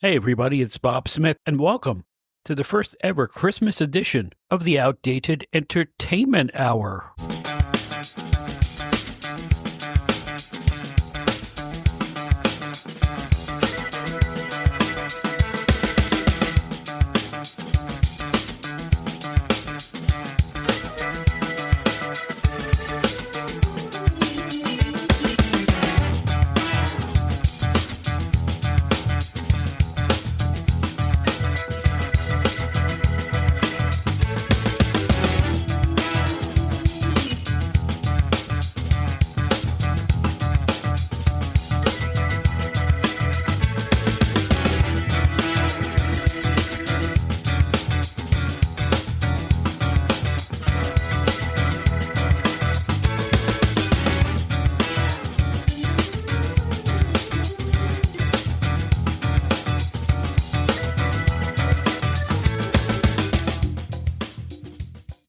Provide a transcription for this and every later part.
Hey, everybody, it's Bob Smith, and welcome to the first ever Christmas edition of the Outdated Entertainment Hour.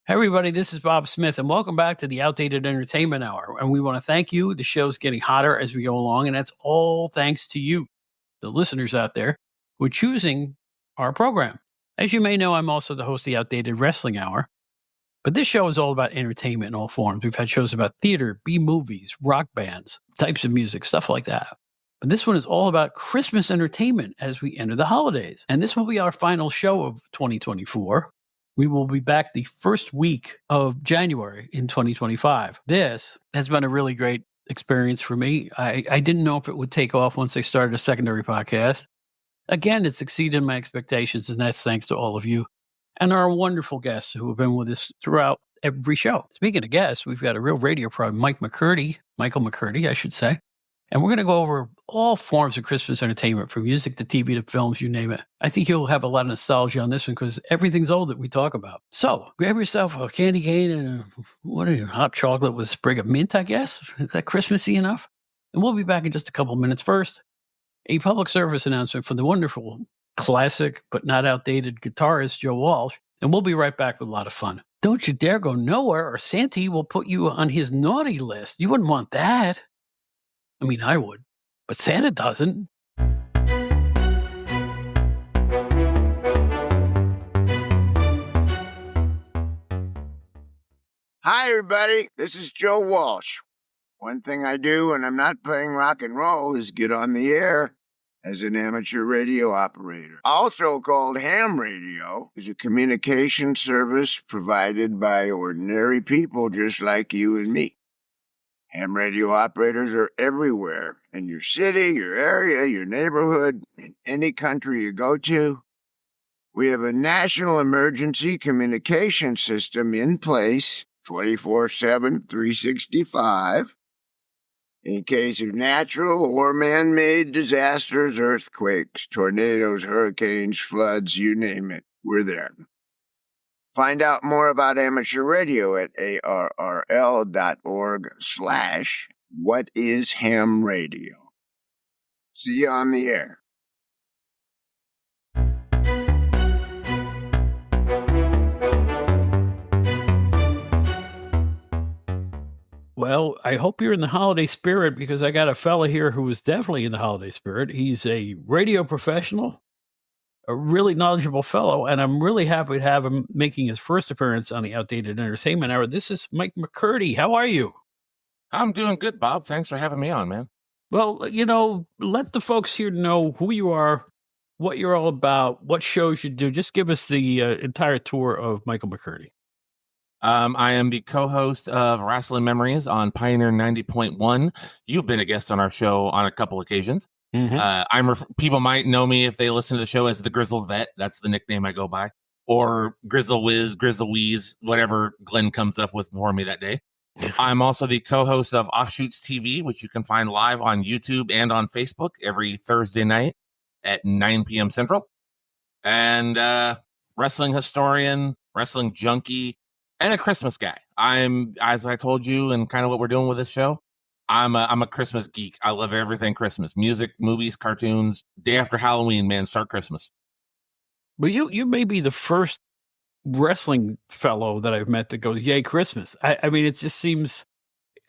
Hey, everybody, this is Bob Smith, and welcome back to the Outdated Entertainment Hour. And we want to thank you. The show's getting hotter as we go along, and that's all thanks to you, the listeners out there, who are choosing our program. As you may know, I'm also the host of the Outdated Wrestling Hour. But this show is all about entertainment in all forms. We've had shows about theater, B-movies, rock bands, types of music, stuff like that. But this one is all about Christmas entertainment as we enter the holidays. And this will be our final show of 2024. We will be back the first week of January in 2025. This has been a really great experience for me. I didn't know if it would take off once I started a secondary podcast. Again, it's exceeded my expectations, and that's thanks to all of you and our wonderful guests who have been with us throughout every show. Speaking of guests, we've got a real radio pro, Michael McCurdy, I should say. And we're going to go over all forms of Christmas entertainment, from music to TV to films, you name it. I think you'll have a lot of nostalgia on this one because everything's old that we talk about. So grab yourself a candy cane and hot chocolate with a sprig of mint, I guess. Is that Christmassy enough? And we'll be back in just a couple minutes. First, a public service announcement from the wonderful, classic but not outdated guitarist Joe Walsh. And we'll be right back with a lot of fun. Don't you dare go nowhere or Santa will put you on his naughty list. You wouldn't want that. I mean, I would, but Santa doesn't. Hi, everybody. This is Joe Walsh. One thing I do when I'm not playing rock and roll is get on the air as an amateur radio operator. Also called ham radio, is a communication service provided by ordinary people just like you and me. Ham radio operators are everywhere, in your city, your area, your neighborhood, in any country you go to. We have a national emergency communication system in place, 24/7, 365, in case of natural or man-made disasters, earthquakes, tornadoes, hurricanes, floods, you name it, we're there. Find out more about amateur radio at arrl.org/whatishamradio. See you on the air. Well, I hope you're in the holiday spirit because I got a fella here who is definitely in the holiday spirit. He's a radio professional, a really knowledgeable fellow, and I'm really happy to have him making his first appearance on the Outdated Entertainment Hour. This is Mike McCurdy. How are you? I'm doing good, Bob. Thanks for having me on, man. Well, let the folks here know who you are, what you're all about, what shows you do. Just give us the entire tour of Michael McCurdy. I am the co-host of Wrestling Memories on Pioneer 90.1. You've been a guest on our show on a couple occasions. Mm-hmm. People might know me if they listen to the show as the Grizzled Vet. That's the nickname I go by. Or Grizzle Whiz, Grizzle Wheeze, whatever Glenn comes up with for me that day. I'm also the co-host of Offshoots TV, which you can find live on YouTube and on Facebook every Thursday night at 9 p.m. Central. And wrestling historian, wrestling junkie, and a Christmas guy. I'm, as I told you, and kind of what we're doing with this show, I'm a Christmas geek. I love everything Christmas. Music, movies, cartoons. Day after Halloween, man, start Christmas. Well, you may be the first wrestling fellow that I've met that goes, yay, Christmas. I mean, it just seems,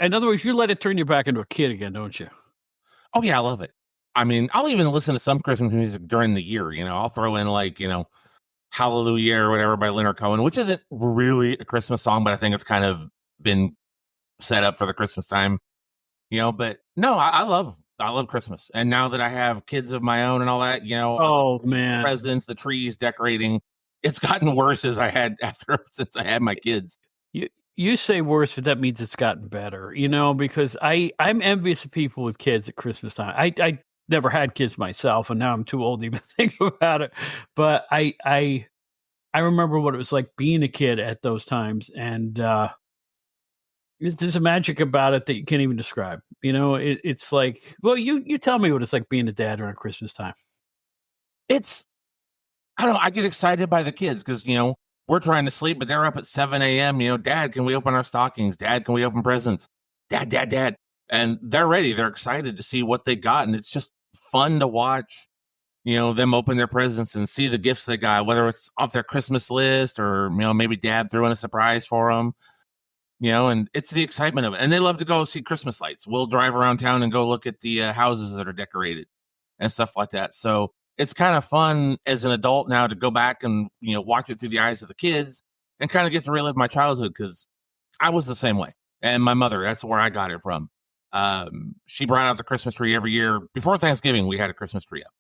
in other words, you let it turn you back into a kid again, don't you? Oh, yeah, I love it. I mean, I'll even listen to some Christmas music during the year. I'll throw in like, Hallelujah or whatever by Leonard Cohen, which isn't really a Christmas song, but I think it's kind of been set up for the Christmas time, but no, I love Christmas. And now that I have kids of my own and all that, Oh man, presents, the trees, decorating, it's gotten worse since I had my kids. You say worse, but that means it's gotten better, because I'm envious of people with kids at Christmas time. I never had kids myself, and now I'm too old to even think about it. But I remember what it was like being a kid at those times, and there's a magic about it that you can't even describe. It's like, well, you tell me what it's like being a dad around Christmas time. I don't know. I get excited by the kids because, we're trying to sleep, but they're up at 7 a.m. Dad, can we open our stockings? Dad, can we open presents? Dad. And they're ready. They're excited to see what they got. And it's just fun to watch, them open their presents and see the gifts they got, whether it's off their Christmas list or, maybe dad threw in a surprise for them, and it's the excitement of it. And they love to go see Christmas lights. We'll drive around town and go look at the houses that are decorated and stuff like that. So it's kind of fun as an adult now to go back and, watch it through the eyes of the kids and kind of get to relive my childhood because I was the same way. And my mother, that's where I got it from. She brought out the Christmas tree every year. Before Thanksgiving, we had a Christmas tree up.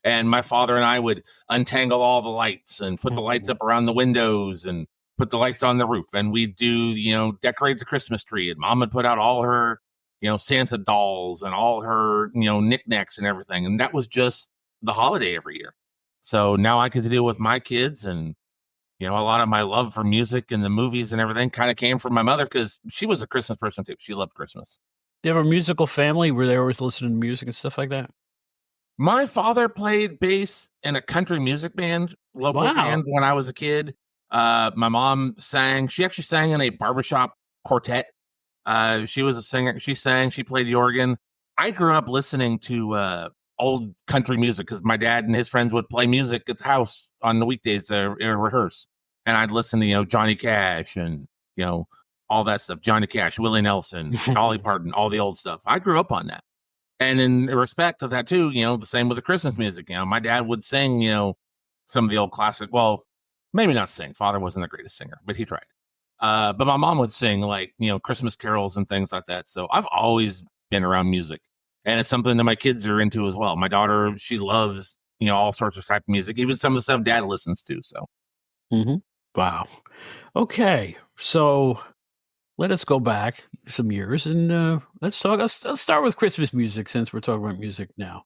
And my father and I would untangle all the lights and put the lights up around the windows and put the lights on the roof. And we'd do, decorate the Christmas tree. And Mom would put out all her, Santa dolls and all her, knickknacks and everything. And that was just the holiday every year. So now I get to deal with my kids, and a lot of my love for music and the movies and everything kind of came from my mother because she was a Christmas person too. She loved Christmas. Do you have a musical family where they always listening to music and stuff like that? My father played bass in a country music band, local band when I was a kid. My mom sang. She actually sang in a barbershop quartet. She was a singer. She sang. She played the organ. I grew up listening to old country music because my dad and his friends would play music at the house on the weekdays to rehearse, and I'd listen to Johnny Cash and all that stuff. Johnny Cash, Willie Nelson, Dolly Parton, all the old stuff. I grew up on that, and in respect of that too, the same with the Christmas music. My dad would sing some of the old classic. Well, maybe not sing. Father wasn't the greatest singer, but he tried. But my mom would sing like Christmas carols and things like that. So I've always been around music. And it's something that my kids are into as well. My daughter, she loves, all sorts of type of music, even some of the stuff dad listens to. So, Wow. Okay. So let us go back some years and let's start with Christmas music since we're talking about music now.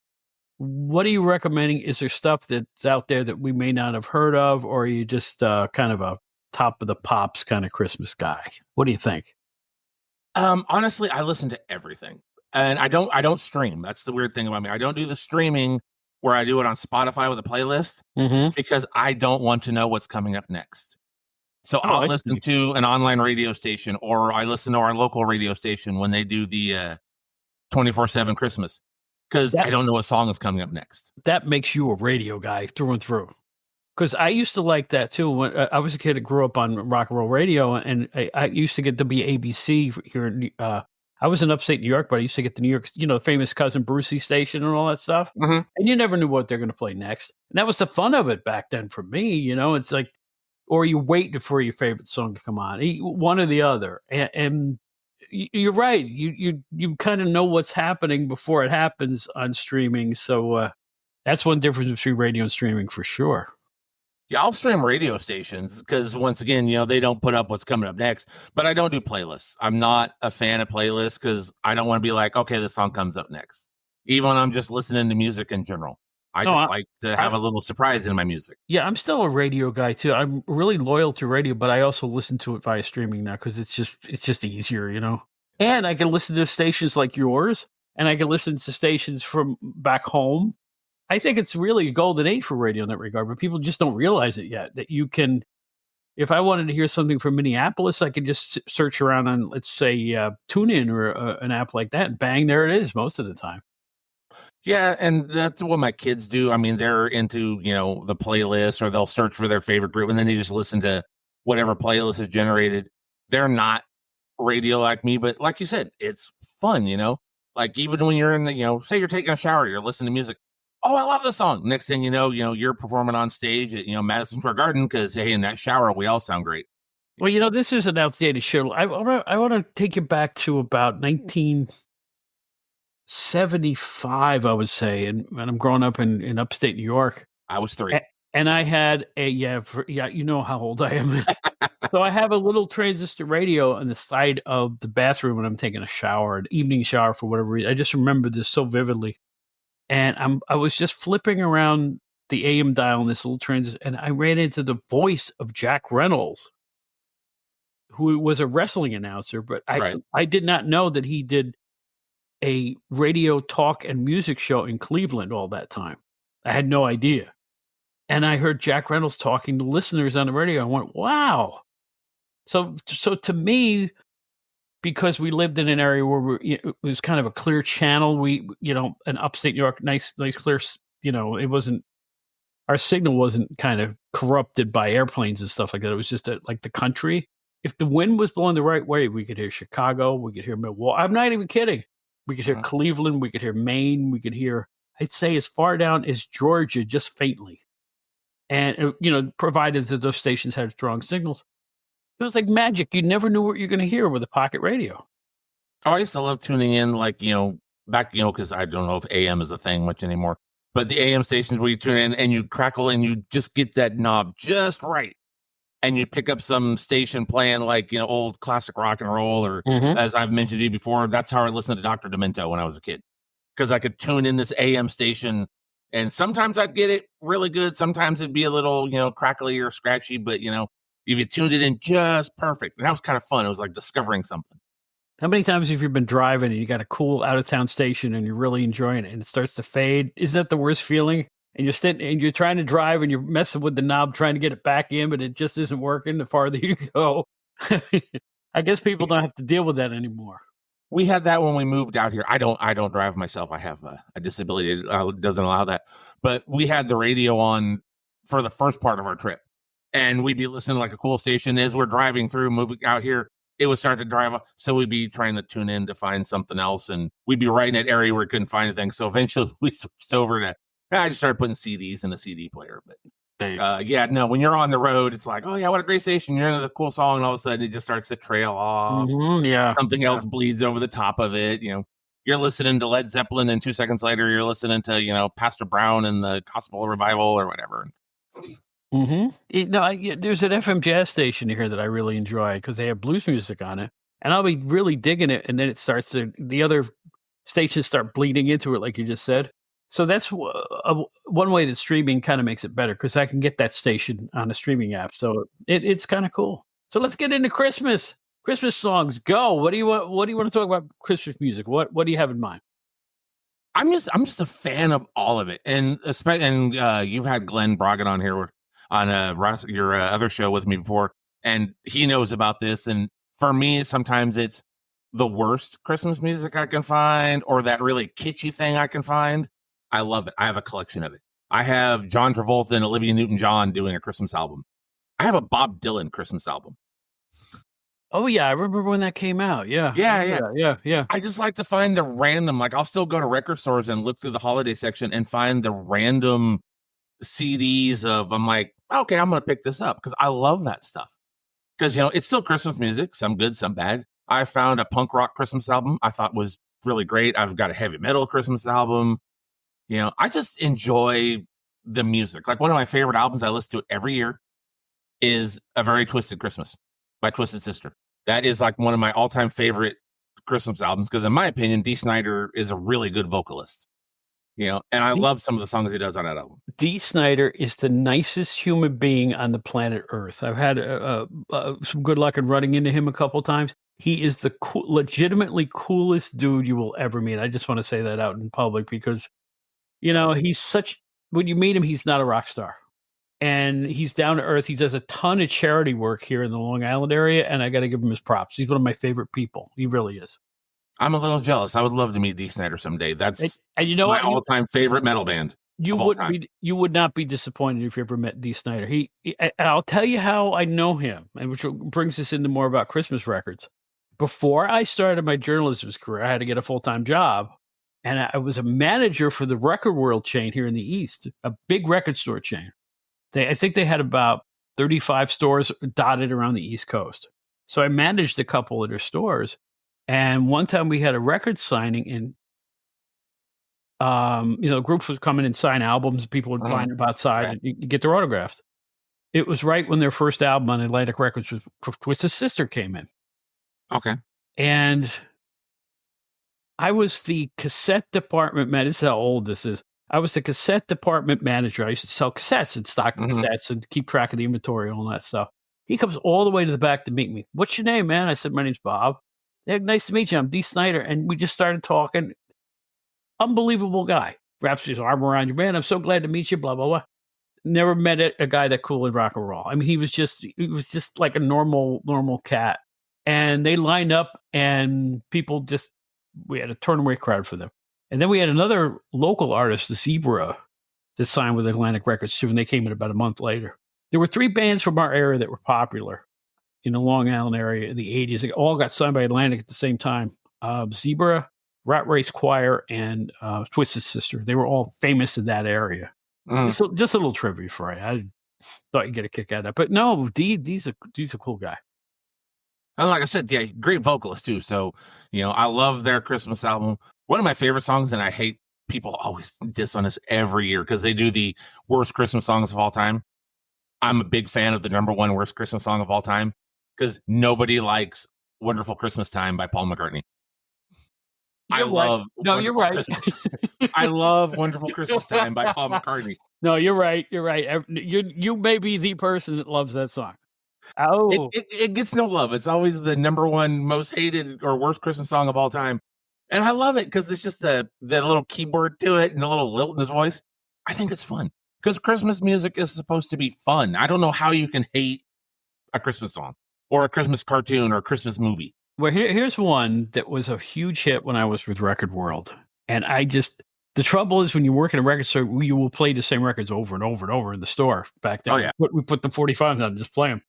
What are you recommending? Is there stuff that's out there that we may not have heard of, or are you just kind of a top of the pops kind of Christmas guy? What do you think? Honestly, I listen to everything. And I don't stream. That's the weird thing about me. I don't do the streaming where I do it on Spotify with a playlist because I don't want to know what's coming up next. So I'll listen to an online radio station, or I listen to our local radio station when they do the 24/7 Christmas because I don't know what song is coming up next. That makes you a radio guy through and through. Because I used to like that too. When I was a kid that grew up on rock and roll radio, and I used to get to be ABC here in I was in upstate New York, but I used to get the New York, the famous Cousin Brucey station and all that stuff. And you never knew what they're going to play next. And that was the fun of it back then for me. It's like, or you wait for your favorite song to come on, one or the other. And you're right. You kind of know what's happening before it happens on streaming. So that's one difference between radio and streaming for sure. Yeah, I'll stream radio stations because once again, they don't put up what's coming up next, but I don't do playlists. I'm not a fan of playlists because I don't want to be like, okay, this song comes up next. Even when I'm just listening to music in general, I like to have a little surprise in my music. Yeah, I'm still a radio guy too. I'm really loyal to radio, but I also listen to it via streaming now because it's just easier, And I can listen to stations like yours, and I can listen to stations from back home. I think it's really a golden age for radio in that regard, but people just don't realize it yet. That you can, if I wanted to hear something from Minneapolis, I could just search around on, let's say, TuneIn or an app like that, and bang, there it is most of the time. Yeah, and that's what my kids do. I mean, they're into, the playlist, or they'll search for their favorite group, and then they just listen to whatever playlist is generated. They're not radio like me, but like you said, it's fun, Like even when you're in the, say you're taking a shower, you're listening to music. Oh, I love this song. Next thing you know, you're performing on stage at, Madison Square Garden because, hey, in that shower, we all sound great. Well, this is an outdated show. I want to take you back to about 1975, I would say, and I'm growing up in upstate New York. I was 3. And I had you know how old I am. So I have a little transistor radio on the side of the bathroom when I'm taking a shower, an evening shower for whatever reason. I just remember this so vividly. And I was just flipping around the AM dial on this little transistor, and I ran into the voice of Jack Reynolds, who was a wrestling announcer, but I did not know that he did a radio talk and music show in Cleveland all that time. I had no idea. And I heard Jack Reynolds talking to listeners on the radio. I went, wow. So to me, because we lived in an area where it was kind of a clear channel, we, in upstate New York, nice clear, it wasn't, our signal wasn't kind of corrupted by airplanes and stuff like that. It was just like the country. If the wind was blowing the right way, we could hear Chicago, we could hear Milwaukee. I'm not even kidding. We could hear Cleveland, we could hear Maine, we could hear, I'd say as far down as Georgia, just faintly. And, provided that those stations had strong signals, it was like magic. You never knew what you're going to hear with a pocket radio. Oh, I used to love tuning in, like, back, because I don't know if AM is a thing much anymore, but the AM stations where you tune in and you crackle and you just get that knob just right. And you pick up some station playing like, old classic rock and roll, or as I've mentioned to you before, that's how I listened to Dr. Demento when I was a kid, because I could tune in this AM station. And sometimes I'd get it really good. Sometimes it'd be a little, crackly or scratchy, but, if you tuned it in just perfect, and that was kind of fun. It was like discovering something. How many times have you been driving and you got a cool out of town station and you're really enjoying it and it starts to fade? Isn't that the worst feeling? And you're sitting and you're trying to drive and you're messing with the knob, trying to get it back in, but it just isn't working the farther you go. I guess people don't have to deal with that anymore. We had that when we moved out here. I don't drive myself. I have a disability that doesn't allow that. But we had the radio on for the first part of our trip, and we'd be listening to like a cool station. As we're driving through, moving out here, it would start to drive up. So we'd be trying to tune in to find something else, and we'd be right in that area where we couldn't find anything. So eventually we switched over to, I just started putting CDs in a CD player. But when you're on the road, it's like, oh yeah, what a great station. You're into the cool song, and all of a sudden it just starts to trail off. Something else bleeds over the top of it. You're listening to Led Zeppelin, and 2 seconds later you're listening to, Pastor Brown and the Gospel Revival or whatever. There's an FM jazz station here that I really enjoy because they have blues music on it, and I'll be really digging it, and then it starts to, the other stations start bleeding into it, like you just said. So that's one way that streaming kind of makes it better, because I can get that station on a streaming app. So it's kind of cool. So let's get into Christmas songs. Go. What do you want to talk about Christmas music? What do you have in mind? I'm just a fan of all of it, and you've had Glenn Bragan on here on your other show with me before, and he knows about this. And for me, sometimes it's the worst Christmas music I can find, or that really kitschy thing I can find. I love it. I have a collection of it. I have John Travolta and Olivia Newton-John doing a Christmas album. I have a Bob Dylan Christmas album. Oh yeah, I remember when that came out. Yeah. I just like to find the random, like I'll still go to record stores and look through the holiday section and find the random CDs of, I'm like, okay, I'm going to pick this up because I love that stuff. Because, it's still Christmas music, some good, some bad. I found a punk rock Christmas album I thought was really great. I've got a heavy metal Christmas album. I just enjoy the music. Like one of my favorite albums, I listen to it every year, is A Very Twisted Christmas by Twisted Sister. That is like one of my all-time favorite Christmas albums because, in my opinion, Dee Snider is a really good vocalist. And I love some of the songs he does on that album. Dee Snider is the nicest human being on the planet Earth. I've had some good luck in running into him a couple times. He is the legitimately coolest dude you will ever meet. I just want to say that out in public because, he's when you meet him, he's not a rock star. And he's down to earth. He does a ton of charity work here in the Long Island area, and I got to give him his props. He's one of my favorite people. He really is. I'm a little jealous. I would love to meet Dee Snider someday. That's and my all-time favorite metal band. You would not be disappointed if you ever met Dee Snider. And I'll tell you how I know him, and which brings us into more about Christmas records. before I started my journalism career, I had to get a full-time job. And I was a manager for the Record World chain here in the East, a big record store chain. I think they had about 35 stores dotted around the East Coast. So I managed a couple of their stores. And one time we had a record signing, and groups would come in and sign albums. People would line up outside and get their autographs. It was right when their first album on Atlantic Records with Twisted Sister came in. Okay. And I was the cassette department man. This is how old this is. I was the cassette department manager. I used to sell cassettes and stock cassettes and keep track of the inventory and all that stuff. He comes all the way to the back to meet me. What's your name, man? I said, my name's Bob. Hey, nice to meet you. I'm Dee Snider. And we just started talking. Unbelievable guy. Wraps his arm around you. Man, I'm so glad to meet you, blah, blah, blah. Never met a guy that cool in rock and roll. I mean, he was just like a normal cat. And they lined up, and people we had a turnaway crowd for them. And then we had another local artist, the Zebra, that signed with Atlantic Records too, and they came in about a month later. There were 3 bands from our area that were popular in the Long Island area in the 80s. They all got signed by Atlantic at the same time. Zebra, Rat Race Choir, and Twisted Sister. They were all famous in that area. Just a little trivia for you. I thought you'd get a kick out of that. But no, Dee's a cool guy. And like I said, yeah, great vocalist too. So, I love their Christmas album. One of my favorite songs, and I hate people always diss on this every year because they do the worst Christmas songs of all time. I'm a big fan of the #1 worst Christmas song of all time because nobody likes Wonderful Christmas Time by Paul McCartney. You're right. I love Wonderful Christmas Time by Paul McCartney. No, you're right. You're right. You may be the person that loves that song. Oh, it gets no love. It's always the #1 most hated or worst Christmas song of all time. And I love it because it's just the little keyboard to it and the little lilt in his voice. I think it's fun because Christmas music is supposed to be fun. I don't know how you can hate a Christmas song or a Christmas cartoon or a Christmas movie. Well, here's one that was a huge hit when I was with Record World. And the trouble is when you work in a record store, you will play the same records over and over and over in the store back then. Oh, yeah. We put the 45s on and just play them.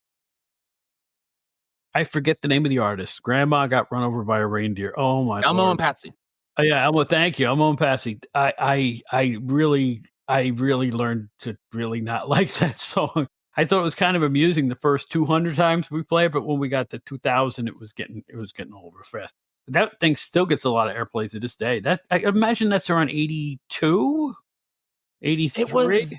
I forget the name of the artist. Grandma got run over by a reindeer. Oh my! Elmo Lord. and Patsy. Oh, yeah, Elmo. Thank you, Elmo and Patsy. I really learned to really not like that song. I thought it was kind of amusing the first 200 times we played, but when we got to 2000, it was getting old real fast. That thing still gets a lot of airplay to this day. That I imagine that's around 82, 83. It was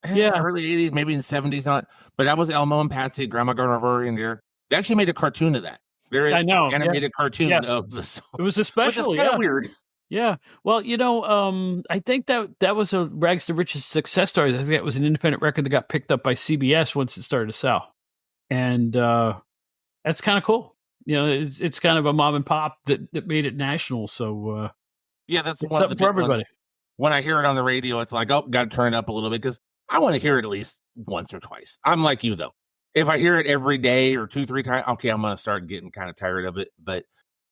early 80s, maybe in the 70s. But that was Elmo and Patsy. Grandma got over a reindeer. They actually made a cartoon of that. There is an animated cartoon of the song. It was a special, which is kind of weird. Yeah. Well, I think that was a Rags to Riches success story. I think that was an independent record that got picked up by CBS once it started to sell. And that's kind of cool. It's kind of a mom and pop that made it national. So that's one of the for everybody. Ones. When I hear it on the radio, it's like, oh, got to turn it up a little bit because I want to hear it at least once or twice. I'm like you, though. If I hear it every day or 2-3 times, okay, I'm going to start getting kind of tired of it. But,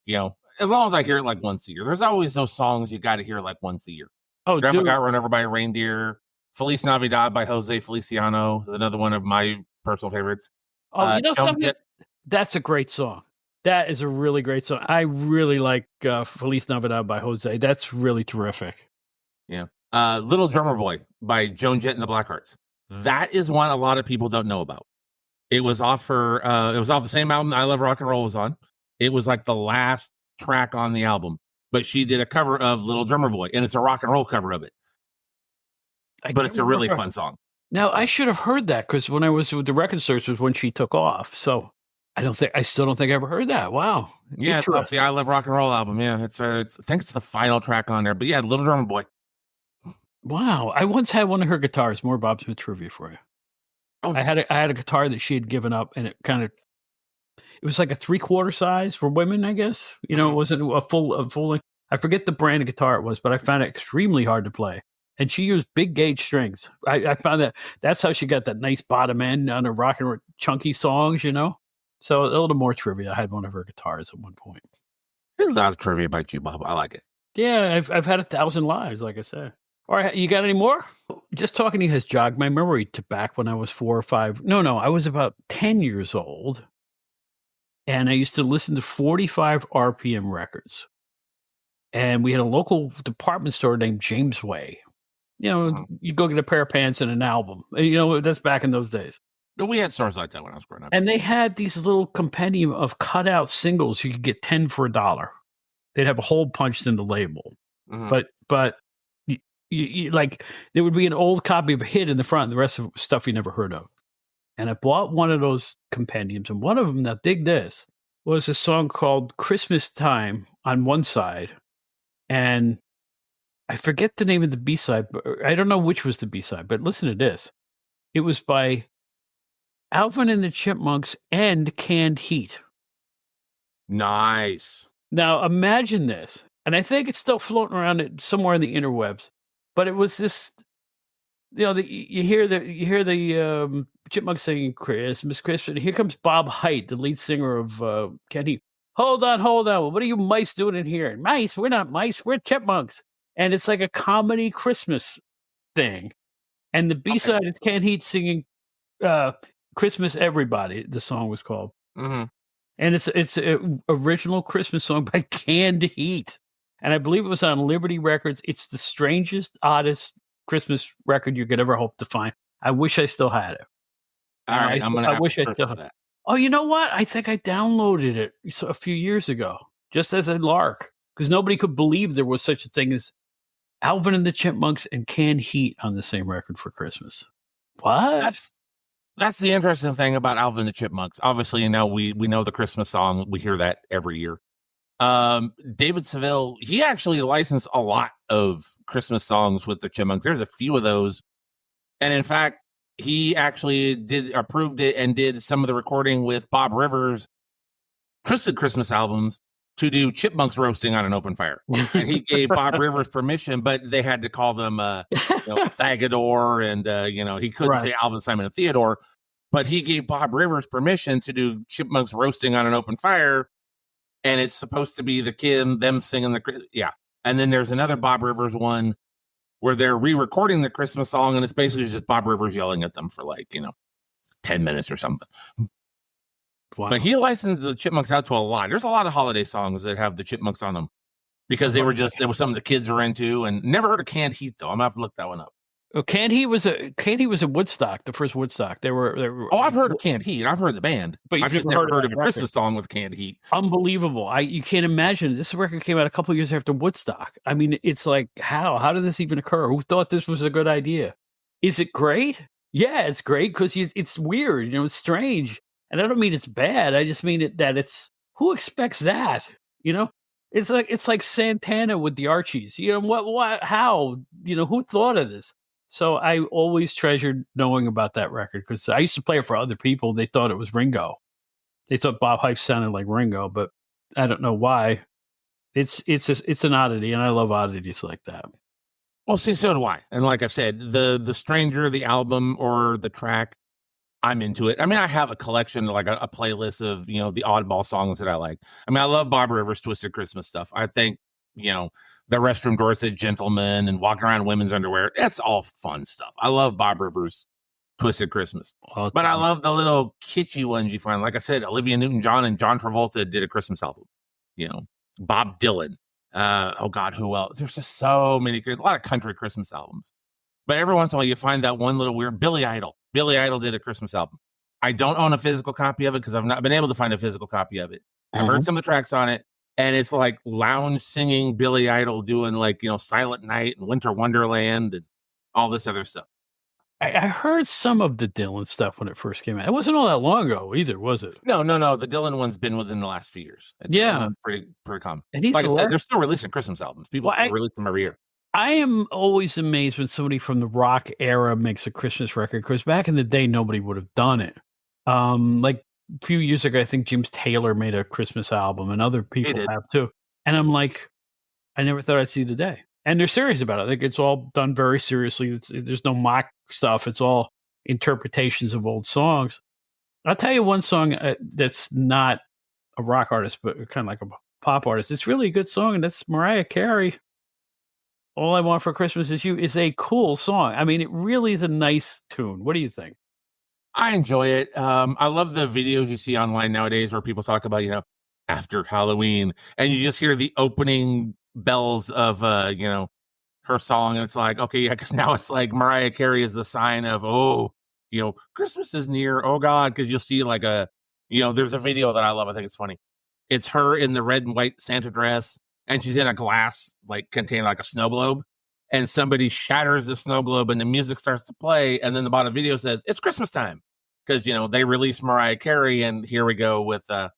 as long as I hear it like once a year, there's always those songs you got to hear like once a year. Oh, Grandma Got Run Over by a Reindeer. Feliz Navidad by Jose Feliciano is another one of my personal favorites. Oh, something? That's a great song. That is a really great song. I really like Feliz Navidad by Jose. That's really terrific. Yeah. Little Drummer Boy by Joan Jett and the Blackhearts. That is one a lot of people don't know about. It was off the same album I Love Rock and Roll was on. It was like the last track on the album, but she did a cover of Little Drummer Boy, and it's a rock and roll cover of it. But it's a really fun song. Now, I should have heard that because when I was with the record stores was when she took off. So I still don't think I ever heard that. Wow. Yeah, it's off the I Love Rock and Roll album. Yeah, I think it's the final track on there. But yeah, Little Drummer Boy. Wow. I once had one of her guitars. More Bob Smith trivia for you. Oh. I had a guitar that she had given up, and it was like a 3/4 size for women, I guess. It wasn't a full. I forget the brand of guitar it was, but I found it extremely hard to play. And she used big gauge strings. I found that's how she got that nice bottom end on her rock and roll chunky songs, So a little more trivia. I had one of her guitars at one point. There's a lot of trivia about you, Bob. I like it. Yeah, I've had 1,000 lives, like I said. All right, you got any more? Just talking to you has jogged my memory to back when I was 4 or 5. No, I was about 10 years old. and I used to listen to 45 RPM records. And we had a local department store named James Way. You know, you go get a pair of pants and an album. You know, that's back in those days. But we had stores like that when I was growing up. And they had these little compendium of cutout singles. You could get 10 for $1. They'd have a hole punched in the label. But you like there would be an old copy of a hit in the front, and the rest of stuff you never heard of. And I bought one of those compendiums, and one of them, now dig this, was a song called Christmas Time on one side. And I forget the name of the B-side, but I don't know which was the B-side, but listen to this. It was by Alvin and the Chipmunks and Canned Heat. Nice. Now imagine this, and I think it's still floating around somewhere in the interwebs. But it was this, you know, you hear the Chipmunks singing Christmas, Christmas. Here comes Bob Haidt, the lead singer of Canned Heat. Hold on. What are you mice doing in here? Mice? We're not mice. We're chipmunks. And it's like a comedy Christmas thing. And the B-side is Canned Heat singing Christmas Everybody, the song was called. Mm-hmm. And it's an original Christmas song by Canned Heat. And I believe it was on Liberty Records. It's the strangest, oddest Christmas record you could ever hope to find. I wish I still had it. All right, I wish I still had that. Oh, you know what? I think I downloaded it a few years ago, just as a lark, because nobody could believe there was such a thing as Alvin and the Chipmunks and Canned Heat on the same record for Christmas. What? That's the interesting thing about Alvin and the Chipmunks. Obviously, you know, we know the Christmas song. We hear that every year. David Seville, he actually licensed a lot of Christmas songs with the Chipmunks. There's a few of those. And in fact, he actually approved it and did some of the recording with Bob Rivers' Twisted Christmas albums to do Chipmunks roasting on an open fire. And he gave Bob Rivers permission, but they had to call them, Thagador, and, he couldn't say Alvin, Simon, and Theodore, but he gave Bob Rivers permission to do Chipmunks roasting on an open fire. And it's supposed to be them singing And then there's another Bob Rivers one where they're re-recording the Christmas song, and it's basically just Bob Rivers yelling at them for 10 minutes or something. Wow. But he licensed the Chipmunks out to a lot. There's a lot of holiday songs that have the Chipmunks on them because there was something the kids were into, and never heard of Canned Heat though. I'm gonna have to look that one up. Oh, Canned Heat was a Woodstock, the first Woodstock. They were. Oh, I've heard of Canned Heat. I've heard the band, but I've just never heard of a Christmas song with Canned Heat. Unbelievable! You can't imagine. This record came out a couple years after Woodstock. I mean, it's like how did this even occur? Who thought this was a good idea? Is it great? Yeah, it's great because it's weird. It's strange, and I don't mean it's bad. I just mean that it's who expects that. It's like Santana with the Archies. What? How? Who thought of this? So I always treasured knowing about that record because I used to play it for other people. They thought it was Ringo. They thought Bob Hype sounded like Ringo, but I don't know why. It's an oddity, and I love oddities like that. Well, see, so do I. And like I said, the stranger, the album or the track, I'm into it. I mean, I have a collection, like a playlist of the oddball songs that I like. I mean, I love Bob Rivers' Twisted Christmas stuff. I think the Restroom Door Said Gentleman and Walking Around in Women's Underwear. That's all fun stuff. I love Bob Rivers' Twisted Christmas. But I love the little kitschy ones you find. Like I said, Olivia Newton-John and John Travolta did a Christmas album. Bob Dylan. Oh God, who else? There's just so many, a lot of country Christmas albums. But every once in a while you find that one little weird Billy Idol. Billy Idol did a Christmas album. I don't own a physical copy of it because I've not been able to find a physical copy of it. I've heard some of the tracks on it. And it's like lounge singing Billy Idol doing Silent Night and Winter Wonderland and all this other stuff. I heard some of the Dylan stuff when it first came out. It wasn't all that long ago either, was it? No. The Dylan one's been within the last few years. It's pretty common. And like I said, they're still releasing Christmas albums. People still release them every year. I am always amazed when somebody from the rock era makes a Christmas record because back in the day, nobody would have done it. Like a few years ago, I think James Taylor made a Christmas album and other people have too. And I'm like, I never thought I'd see the day. And they're serious about it. I think it's all done very seriously. There's no mock stuff. It's all interpretations of old songs. I'll tell you one song that's not a rock artist, but kind of like a pop artist. It's really a good song, and that's Mariah Carey. All I Want for Christmas Is You is a cool song. I mean, it really is a nice tune. What do you think? I enjoy it. I love the videos you see online nowadays where people talk about, after Halloween, and you just hear the opening bells of, her song, and it's like, okay, yeah, because now it's like Mariah Carey is the sign of, Christmas is near. Oh God, because you'll see like there's a video that I love. I think it's funny. It's her in the red and white Santa dress, and she's in a glass like containing like a snow globe, and somebody shatters the snow globe, and the music starts to play, and then the bottom video says it's Christmas time because they released Mariah Carey, and here we go with All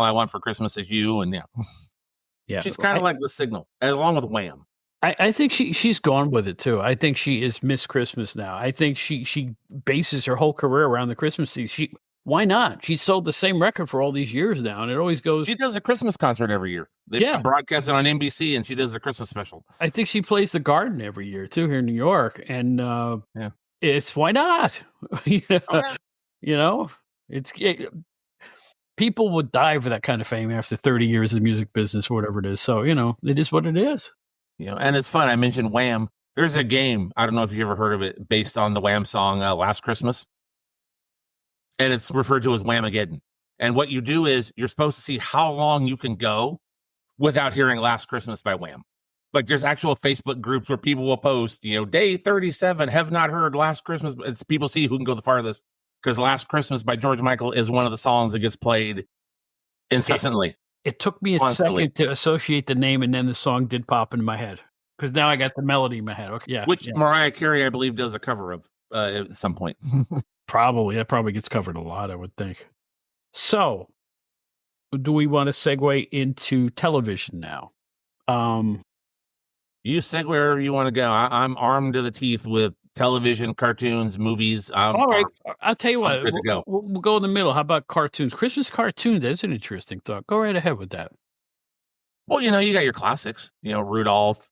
I Want for Christmas Is You, and yeah, she's kind of like the signal, along with Wham. I think she's gone with it too. I think she is Miss Christmas now. I think she bases her whole career around the Christmas season. Why not? She sold the same record for all these years now, and it always goes. She does a Christmas concert every year. They broadcast it on NBC, and she does a Christmas special. I think she plays the Garden every year too here in New York, and it's why not? People would die for that kind of fame after 30 years of the music business, or whatever it is. So it is what it is. And it's fun. I mentioned Wham. There's a game, I don't know if you've ever heard of it, based on the Wham song Last Christmas. And it's referred to as Whamageddon. And what you do is you're supposed to see how long you can go without hearing Last Christmas by Wham. Like there's actual Facebook groups where people will post, day 37, have not heard Last Christmas. It's people see who can go the farthest, because Last Christmas by George Michael is one of the songs that gets played incessantly. It took me a second to associate the name, and then the song did pop into my head because now I got the melody in my head. Okay, which Mariah Carey, I believe, does a cover of at some point. Probably that probably gets covered a lot, I would think. So, do we want to segue into television now? You segue wherever you want to go. I'm armed to the teeth with television, cartoons, movies. All right, I'll tell you what. We'll go in the middle. How about cartoons? Christmas cartoons. That's an interesting thought. Go right ahead with that. Well, you got your classics. Rudolph.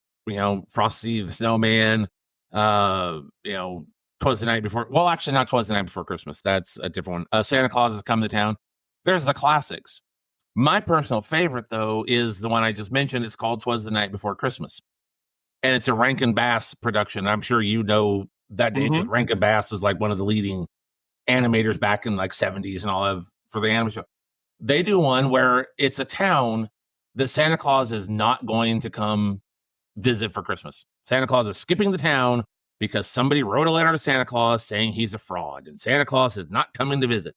Frosty the Snowman. 'Twas the Night Before. Well, actually, not 'Twas the Night Before Christmas. That's a different one. Santa Claus Has Come to Town. There's the classics. My personal favorite, though, is the one I just mentioned. It's called 'Twas the Night Before Christmas. And it's a Rankin Bass production. I'm sure you know that day, because Rankin Bass was like one of the leading animators back in like 70s and all of for the anime show. They do one where it's a town that Santa Claus is not going to come visit for Christmas. Santa Claus is skipping the town because somebody wrote a letter to Santa Claus saying he's a fraud, and Santa Claus is not coming to visit.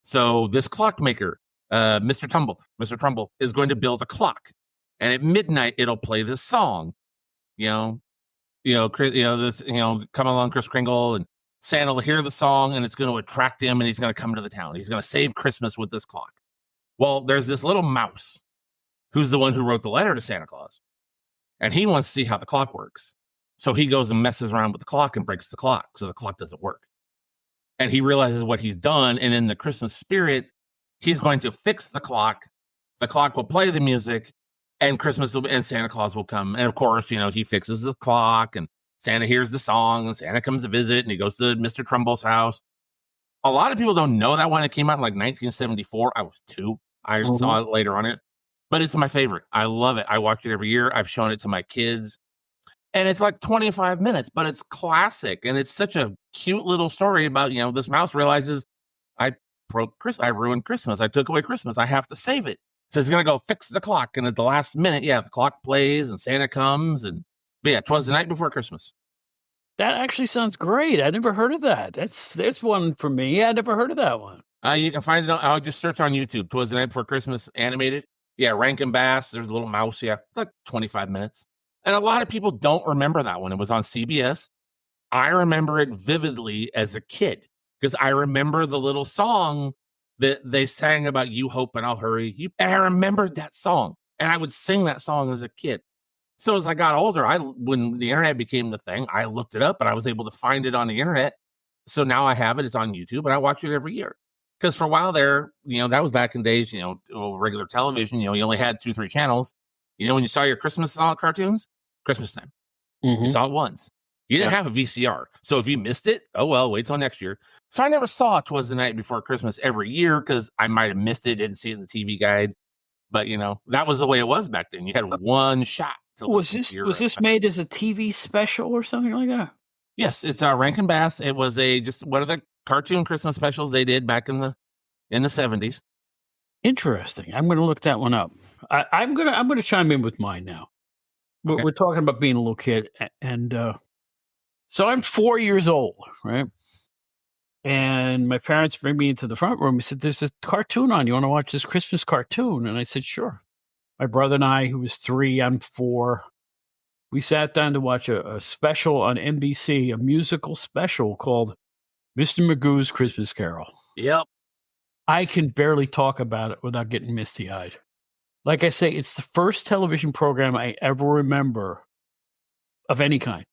So this clockmaker, Mr. Trumbull is going to build a clock, and at midnight it'll play this song. Come along, Kris Kringle, and Santa will hear the song, and it's going to attract him, and he's going to come to the town. He's going to save Christmas with this clock. Well, there's this little mouse who's the one who wrote the letter to Santa Claus, and he wants to see how the clock works. So he goes and messes around with the clock and breaks the clock, so the clock doesn't work. And he realizes what he's done, and in the Christmas spirit, he's going to fix the clock. The clock will play the music, and and Santa Claus will come. And of course, he fixes the clock, and Santa hears the song, and Santa comes to visit, and he goes to Mr. Trumbull's house. A lot of people don't know that one. It came out in like 1974. I was 2. I saw it later on but it's my favorite. I love it. I watch it every year. I've shown it to my kids, and it's like 25 minutes, but it's classic. And it's such a cute little story about, this mouse realizes I ruined Christmas. I took away Christmas. I have to save it. So he's going to go fix the clock. And at the last minute, the clock plays and Santa comes. And 'Twas the Night Before Christmas. That actually sounds great. I never heard of that. There's one for me. I never heard of that one. You can find it. I'll just search on YouTube. 'Twas the Night Before Christmas animated. Rankin Bass. There's a little mouse. Like 25 minutes. And a lot of people don't remember that one. It was on CBS. I remember it vividly as a kid because I remember the little song that they sang about "You Hope and I'll Hurry." And I remembered that song, and I would sing that song as a kid. So as I got older, when the internet became the thing, I looked it up and I was able to find it on the internet. So now I have it. It's on YouTube, and I watch it every year. Because for a while there, that was back in days, regular television. You only had 2-3 channels. When you saw your Christmas cartoons, Christmas time, you saw it once. You didn't have a VCR. So if you missed it, oh, well, wait till next year. So I never saw 'Twas the Night Before Christmas every year because I might have missed it, didn't see it in the TV guide. But, that was the way it was back then. You had one shot. Was this made as a TV special or something like that? Yes, it's Rankin Bass. It was just one of the cartoon Christmas specials they did back in the 70s. Interesting. I'm going to look that one up. I'm going to chime in with mine now. Okay. We're talking about being a little kid, and so I'm 4 years old, right? And my parents bring me into the front room. He said, "There's a cartoon on. You want to watch this Christmas cartoon?" And I said, "Sure." My brother and I, who was 3, I'm 4, we sat down to watch a special on NBC, a musical special called Mr. Magoo's Christmas Carol. Yep. I can barely talk about it without getting misty-eyed. Like I say, it's the first television program I ever remember of any kind.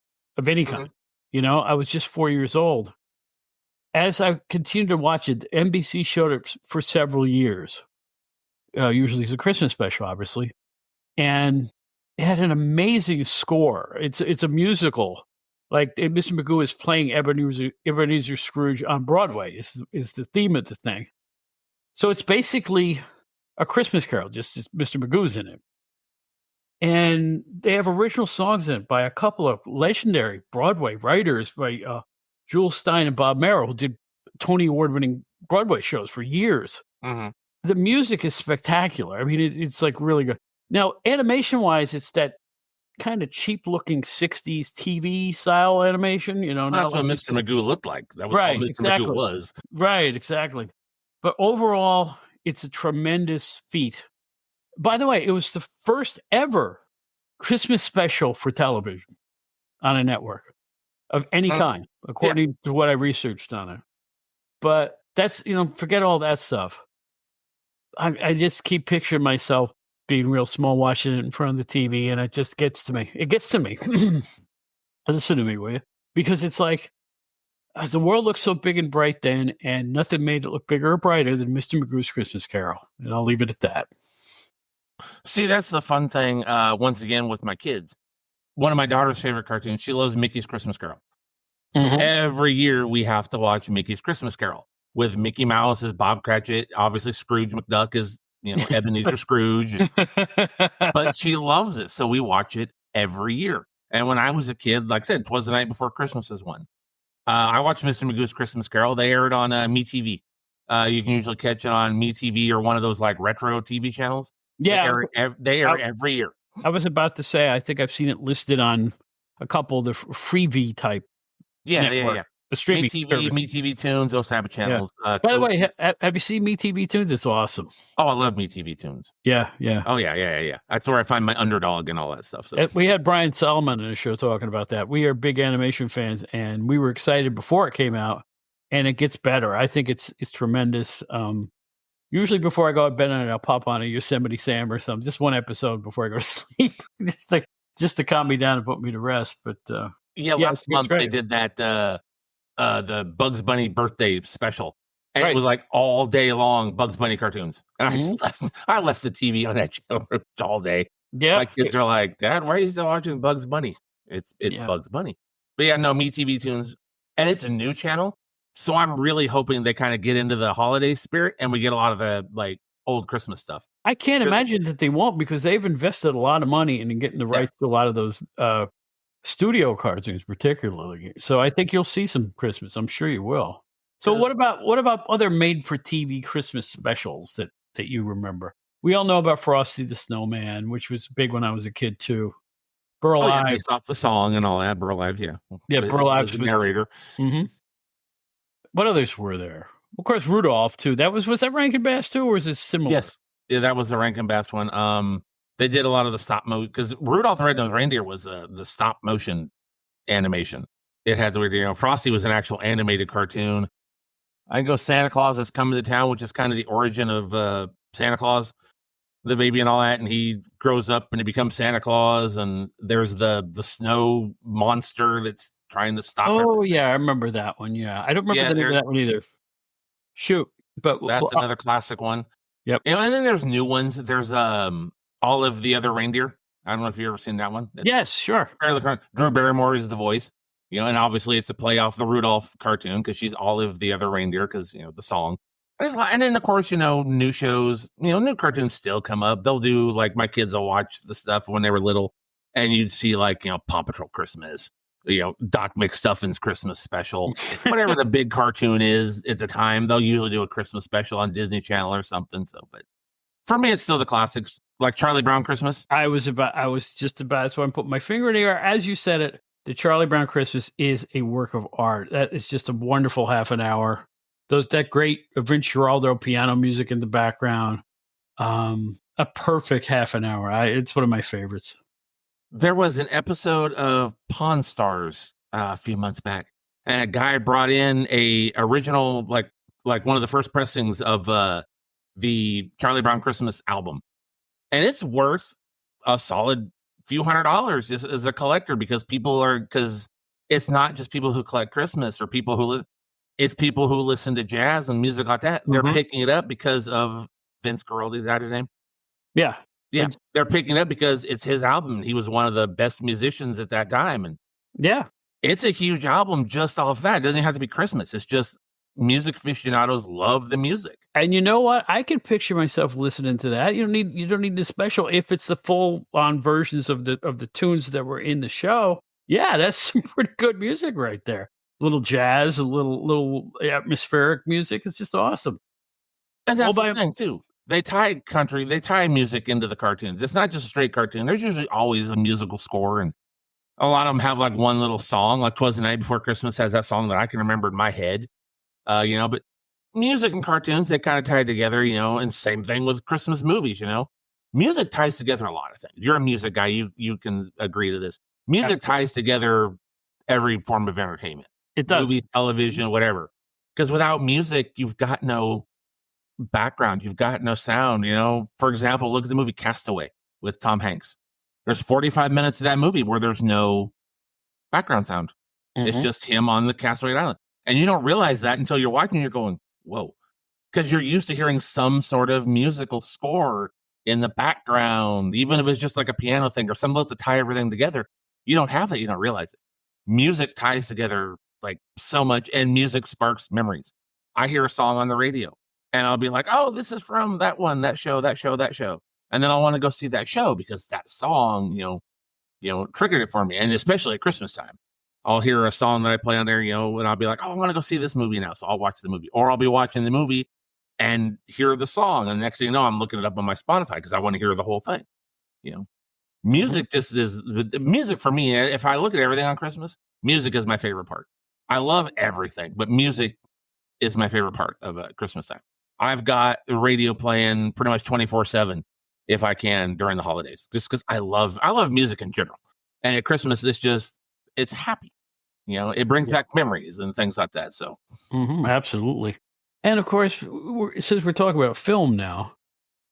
You know, I was just 4 years old. As I continued to watch it, NBC showed it for several years. Usually it's a Christmas special, obviously. And it had an amazing score. It's a musical. Like Mr. Magoo is playing Ebenezer Scrooge on Broadway is the theme of the thing. So it's basically a Christmas Carol, just Mr. Magoo's in it. And they have original songs in it by a couple of legendary Broadway writers, by Jules Stein and Bob Merrill, who did Tony Award-winning Broadway shows for years. Mm-hmm. The music is spectacular. I mean, it's like really good. Now, animation-wise, it's that kind of cheap-looking 60s TV style animation. You know, that's what Mr. Magoo looked like. That was right, all Mr. exactly. Magoo was. Right, exactly. But overall, it's a tremendous feat. By the way, it was the first ever Christmas special for television on a network of any kind, according to what I researched on it. But that's, you know, forget all that stuff. I just keep picturing myself being real small, watching it in front of the TV, and it just gets to me. It gets to me. Listen to me, will you? Because it's like, the world looked so big and bright then, and nothing made it look bigger or brighter than Mr. Magoo's Christmas Carol. And I'll leave it at that. See, that's the fun thing, once again, with my kids. One of my daughter's favorite cartoons, she loves Mickey's Christmas Carol. So every year we have to watch Mickey's Christmas Carol with Mickey Mouse as Bob Cratchit. Obviously, Scrooge McDuck is, you know, Ebenezer Scrooge. But she loves it. So we watch it every year. And when I was a kid, like I said, 'Twas the Night Before Christmas is one. I watched Mr. Magoo's Christmas Carol. They aired on MeTV. You can usually catch it on MeTV or one of those like retro TV channels. Yeah. They air every year. I was about to say, I think I've seen it listed on a couple of the freebie type. Yeah. The streaming MeTV Tunes, those type of channels. Yeah. By the way, have you seen MeTV Tunes? It's awesome. Oh, I love MeTV Tunes. Yeah. Oh, yeah. That's where I find my underdog and all that stuff. So. We had Brian Solomon in the show talking about that. We are big animation fans, and we were excited before it came out, and it gets better. I think it's tremendous. Usually before I go to bed, I'll pop on a Yosemite Sam or something, just one episode before I go to sleep, just to calm me down and put me to rest. But last month they did that the Bugs Bunny birthday special, and it was like all day long Bugs Bunny cartoons. And I left the TV on that channel all day. Yeah, my kids are like, "Dad, why are you still watching Bugs Bunny?" It's Bugs Bunny. But yeah, no, MeTV Tunes, and it's a new channel. So I'm really hoping they kind of get into the holiday spirit and we get a lot of the like old Christmas stuff. I can't imagine that they won't, because they've invested a lot of money in getting the rights to a lot of those studio cartoons, particularly. So I think you'll see some Christmas. I'm sure you will. So what about other made for TV Christmas specials that you remember? We all know about Frosty the Snowman, which was big when I was a kid too. Burl Ives, based off the song and all that. Burl Ives, Burl Ives was the narrator. Mm-hmm. What others were there? Of course, Rudolph too. Was that Rankin Bass too, or is it similar? Yes, that was the Rankin Bass one. They did a lot of the stop motion, because Rudolph the Red-Nosed Reindeer was the stop motion animation. It had the Frosty was an actual animated cartoon. I can go Santa Claus Is Coming to Town, which is kind of the origin of Santa Claus, the baby and all that, and he grows up and he becomes Santa Claus, and there's the snow monster that's trying to stop everything. Everything. Yeah, I remember that one. Yeah, I don't remember the name of that one either. Shoot, but that's another classic one. Yep. And then there's new ones. There's Olive the Other Reindeer. I don't know if you've ever seen that one. Yes, sure. Drew Barrymore is the voice. And obviously it's a play off the Rudolph cartoon because she's Olive the Other Reindeer because the song. And then of course new shows. New cartoons still come up. They'll do like my kids will watch the stuff when they were little, and you'd see like Paw Patrol Christmas. Doc McStuffin's Christmas special, whatever the big cartoon is at the time. They'll usually do a Christmas special on Disney Channel or something. So, but for me, it's still the classics, like Charlie Brown Christmas. I was just about, so I put my finger in the air as you said it. The Charlie Brown Christmas is a work of art. That is just a wonderful half an hour. That great Vince Giraldo piano music in the background. A perfect half an hour. It's one of my favorites. There was an episode of Pawn Stars a few months back, and a guy brought in a original, like one of the first pressings of the Charlie Brown Christmas album, and it's worth a solid few $100s as a collector because it's not just people who collect Christmas or it's people who listen to jazz and music like that. They're picking it up because of Vince Guaraldi. Is that his name? Yeah. Yeah, they're picking it up because it's his album. He was one of the best musicians at that time. And yeah, it's a huge album just off that. It doesn't have to be Christmas. It's just music aficionados love the music. And you know what? I can picture myself listening to that. You don't need the special if it's the full on versions of the tunes that were in the show. Yeah, that's some pretty good music right there. A little jazz, a little atmospheric music. It's just awesome. And that's the thing too. They tie music into the cartoons. It's not just a straight cartoon. There's usually always a musical score, and a lot of them have like one little song, like 'Twas the Night Before Christmas has that song that I can remember in my head. But music and cartoons, they kind of tie together, and same thing with Christmas movies, Music ties together a lot of things. You're a music guy, you can agree to this. Music ties together every form of entertainment. It does. Movies, television, whatever. Because without music, you've got no background, you've got no sound. For example, look at the movie Castaway with Tom Hanks. There's 45 minutes of that movie where there's no background sound. It's just him on the Castaway Island, and you don't realize that until you're watching. You're going, whoa, because you're used to hearing some sort of musical score in the background, even if it's just like a piano thing or something to tie everything together. You don't have that. You don't realize it. Music ties together like so much, and music sparks memories. I hear a song on the radio and I'll be like, oh, this is from that one, that show. And then I'll want to go see that show because that song, triggered it for me. And especially at Christmas time, I'll hear a song that I play on there, and I'll be like, oh, I want to go see this movie now. So I'll watch the movie, or I'll be watching the movie and hear the song. And the next thing you know, I'm looking it up on my Spotify because I want to hear the whole thing. Music just is music for me. If I look at everything on Christmas, music is my favorite part. I love everything, but music is my favorite part of Christmas time. I've got the radio playing pretty much 24/7 if I can during the holidays, just because I love music in general. And at Christmas, it's happy. It brings back memories and things like that. So absolutely. And of course, since we're talking about film now,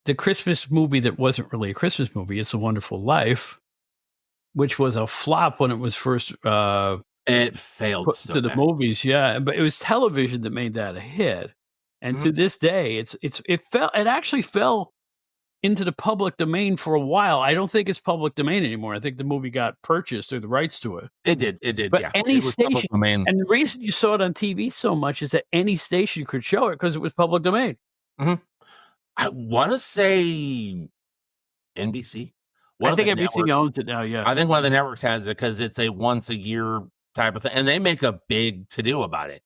the Christmas movie that wasn't really a Christmas movie, It's a Wonderful Life, which was a flop when it was first it failed to the movies. Yeah, but it was television that made that a hit. And to this day, it actually fell into the public domain for a while. I don't think it's public domain anymore. I think the movie got purchased or the rights to it. It did. But yeah. any station, and the reason you saw it on TV so much is that any station could show it because it was public domain. I want to say NBC. I think NBC owns it now. Yeah, I think one of the networks has it because it's a once a year type of thing, and they make a big to do about it.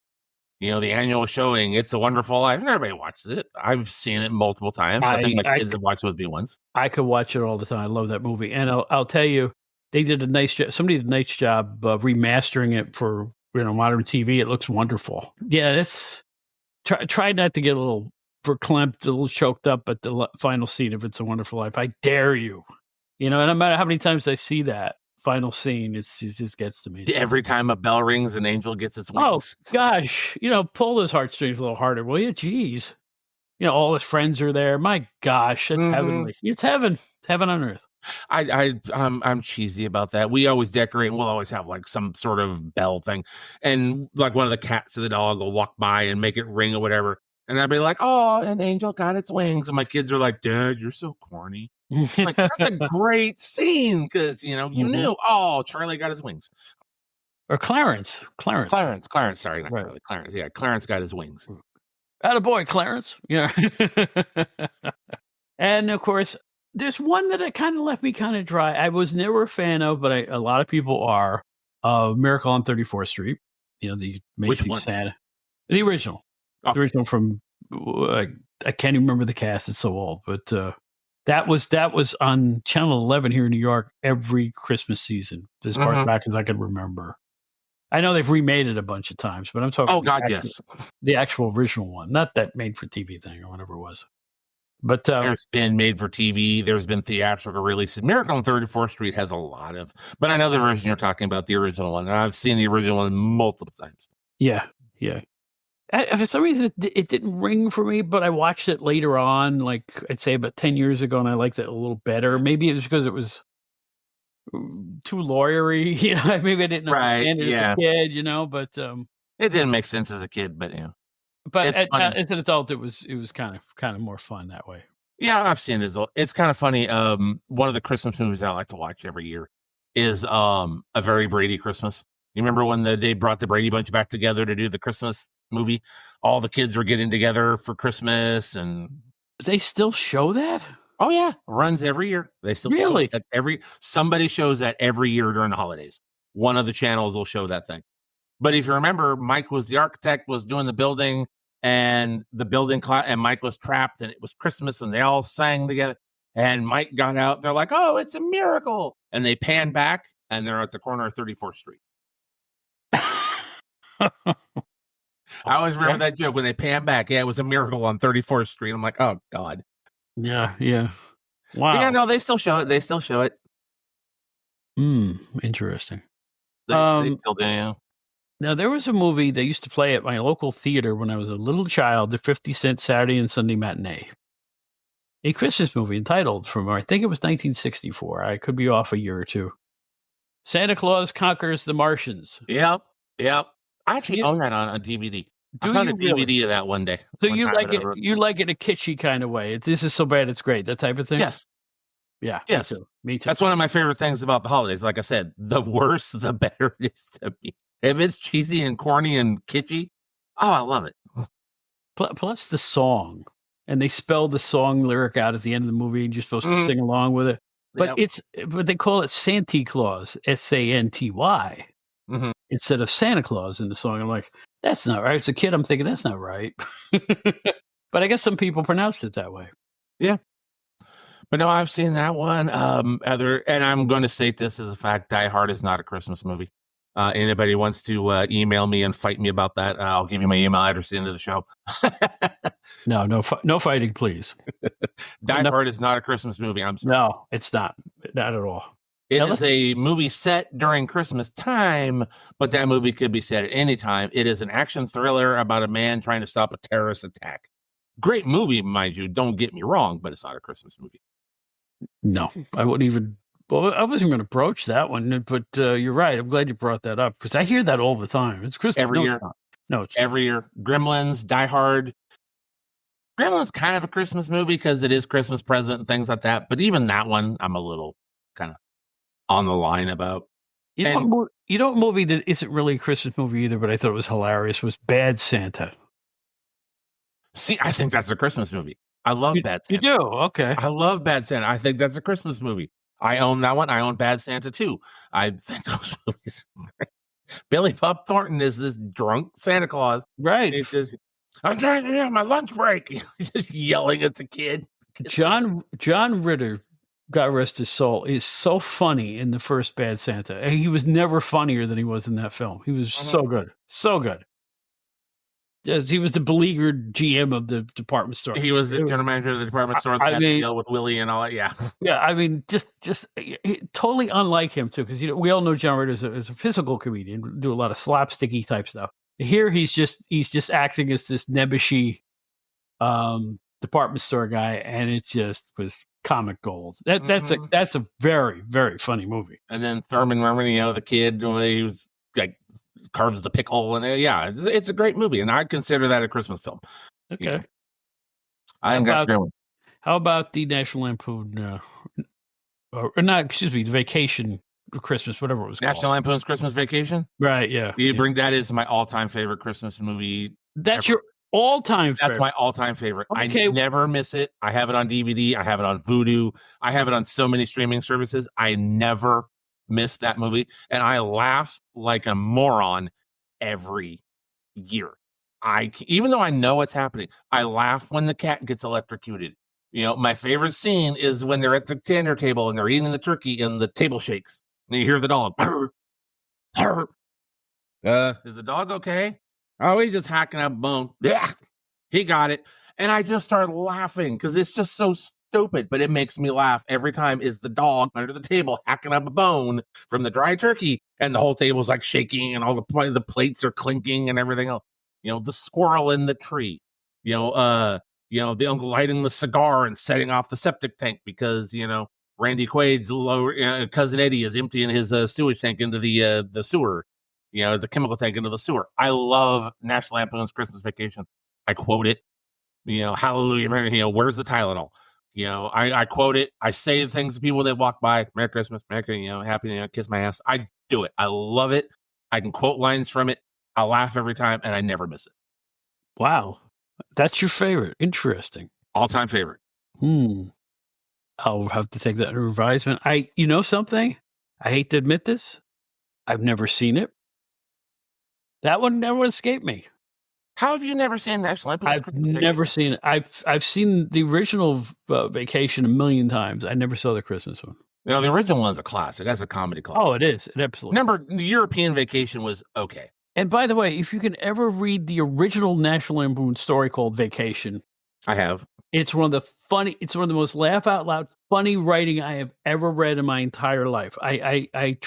The annual showing, It's a Wonderful Life, and everybody watches it. I've seen it multiple times. I think my kids have watched it with me once. I could watch it all the time. I love that movie. And I'll tell you, they did a nice job. Somebody did a nice job remastering it for modern TV. It looks wonderful. Yeah, try not to get a little verklempt, a little choked up at the final scene of It's a Wonderful Life. I dare you. No matter how many times I see that final scene, it just gets to me. Every time a bell rings, an angel gets its wings. Oh gosh, pull those heartstrings a little harder, will you? Jeez, all his friends are there. My gosh, that's heavenly. It's heaven. It's heaven on earth. I'm cheesy about that. We always decorate, and we'll always have like some sort of bell thing, and like one of the cats or the dog will walk by and make it ring or whatever, and I'd be like, oh, an angel got its wings, and my kids are like, Dad, you're so corny. Like, that's a great scene because you knew. Oh, Charlie got his wings, or Clarence. Sorry, not Charlie. Clarence. Yeah, Clarence got his wings. Attaboy, Clarence. Yeah. And of course, there's one that kind of left me kind of dry. I was never a fan of, but a lot of people are. Miracle on 34th Street. The Which Macy's one? Santa. The original. Oh. The original from, I can't even remember the cast. It's so old. But that was on Channel 11 here in New York every Christmas season, as far back as I could remember. I know they've remade it a bunch of times, but I'm talking the actual original one, not that made-for-TV thing or whatever it was. But there's been made-for-TV. There's been theatrical releases. Miracle on 34th Street has a lot of, but I know the version you're talking about, the original one, and I've seen the original one multiple times. Yeah. For some reason, it didn't ring for me, but I watched it later on, like I'd say about 10 years ago, and I liked it a little better. Maybe it was because it was too lawyery, maybe I didn't understand it as a kid, but it didn't make sense as a kid, but but as an adult it was kind of more fun that way. Yeah, I've seen it. It's kind of funny. One of the Christmas movies I like to watch every year is A Very Brady Christmas. You remember when they brought the Brady Bunch back together to do the Christmas movie? All the kids were getting together for Christmas, and they still show that. Oh yeah, runs every year. They still really show it somebody shows that every year during the holidays. One of the channels will show that thing. But if you remember, Mike was the architect, was doing the building, and the building and Mike was trapped, and it was Christmas, and they all sang together. And Mike got out. They're like, "Oh, it's a miracle!" And they pan back, and they're at the corner of 34th Street. I always remember that joke when they pan back. Yeah, it was a miracle on 34th Street. I'm like, oh God. Yeah. Wow. Yeah, no, they still show it. Interesting. They still do. Yeah. Now, there was a movie they used to play at my local theater when I was a little child, the 50-cent Saturday and Sunday matinee. A Christmas movie entitled from, I think it was 1964. I could be off a year or two. Santa Claus Conquers the Martians. Yep. I actually own that on a DVD. I found a DVD of that one day. So you like it? You like it a kitschy kind of way? This is so bad it's great. That type of thing. Yes. Yeah. Yes. Me too. That's one of my favorite things about the holidays. Like I said, the worse, the better it is to me. If it's cheesy and corny and kitschy, I love it. Plus the song, and they spelled the song lyric out at the end of the movie, and you're supposed to sing along with it. But but they call it Santa Claus, SANTY, instead of Santa Claus in the song. I'm like, that's not right. As a kid, I'm thinking that's not right. But I guess some people pronounced it that way. Yeah. But no, I've seen that one. And I'm going to state this as a fact: Die Hard is not a Christmas movie. Anybody wants to email me and fight me about that, I'll give you my email address at the end of the show. No fighting, please. Die Hard is not a Christmas movie. I'm sorry. No, it's not at all. It is a movie set during Christmas time, but that movie could be set at any time. It is an action thriller about a man trying to stop a terrorist attack. Great movie, mind you. Don't get me wrong, but it's not a Christmas movie. No, I wouldn't even. Well, I wasn't going to broach that one, but you're right. I'm glad you brought that up because I hear that all the time. It's Christmas every year. No, it's every year. Gremlins, Die Hard. Gremlins kind of a Christmas movie because it is Christmas present and things like that. But even that one, I'm a little kind of on the line about. You know, a movie that isn't really a Christmas movie either, but I thought it was hilarious, was Bad Santa. See, I think that's a Christmas movie. I love Bad Santa. You do? Okay. I love Bad Santa. I think that's a Christmas movie. I own that one. I own Bad Santa too. I think those movies are great. Billy Bob Thornton is this drunk Santa Claus. Right. I'm trying to have my lunch break. He's just yelling at the kid. John Ritter, God rest his soul, is so funny in the first Bad Santa. He was never funnier than he was in that film. He was so good. So good. Yes, he was the beleaguered GM of the department store. He was the general manager of the department store. I mean, deal with Willie and all that. Yeah. Yeah. I mean, just totally unlike him too. Cause we all know John Ritter as a physical comedian, do a lot of slapsticky type stuff. Here, he's just acting as this nebbishy, department store guy. And it just was comic gold. That's a very, very funny movie. And then Thurman, remember, the kid, he was like, carves the pickle, and it's a great movie, and I consider that a Christmas film. Okay, yeah. I think that's a great one. How about the National Lampoon, or not? Excuse me, the Vacation Christmas, whatever it was National called. Lampoon's Christmas Vacation. Right? Yeah. You bring that is my all-time favorite Christmas movie. That's your all-time favorite. That's my all-time favorite. Okay. I never miss it. I have it on DVD. I have it on Vudu. I have it on so many streaming services. I never miss that movie. And I laugh like a moron every year. Even though I know what's happening, I laugh when the cat gets electrocuted. My favorite scene is when they're at the dinner table and they're eating the turkey and the table shakes. And you hear the dog. Is the dog okay? Oh, he's just hacking up a bone. Yeah, he got it. And I just start laughing because it's just so stupid, but it makes me laugh every time. Is the dog under the table hacking up a bone from the dry turkey, and the whole table's like shaking and all the plates are clinking and everything else. The squirrel in the tree. The uncle lighting the cigar and setting off the septic tank because Randy Quaid's cousin Eddie is emptying his sewage tank into the sewer. The chemical tank into the sewer. I love National Lampoon's Christmas Vacation. I quote it. Hallelujah. Where's the Tylenol? I quote it. I say the things to people that walk by. Merry Christmas, Merry, happy, kiss my ass. I do it. I love it. I can quote lines from it. I laugh every time, and I never miss it. Wow. That's your favorite. Interesting. All-time favorite. I'll have to take that under advisement. Something? I hate to admit this. I've never seen it. That one never escaped me. How have you never seen National Lampoon's I've Christmas never seen it. I've seen the original Vacation a million times. I never saw the Christmas one. The original one's a classic. That's a comedy classic. Oh, it is. It absolutely. Remember, the European Vacation was okay. And by the way, if you can ever read the original National Lampoon story called Vacation, I have. It's one of the most laugh out loud funny writing I have ever read in my entire life. I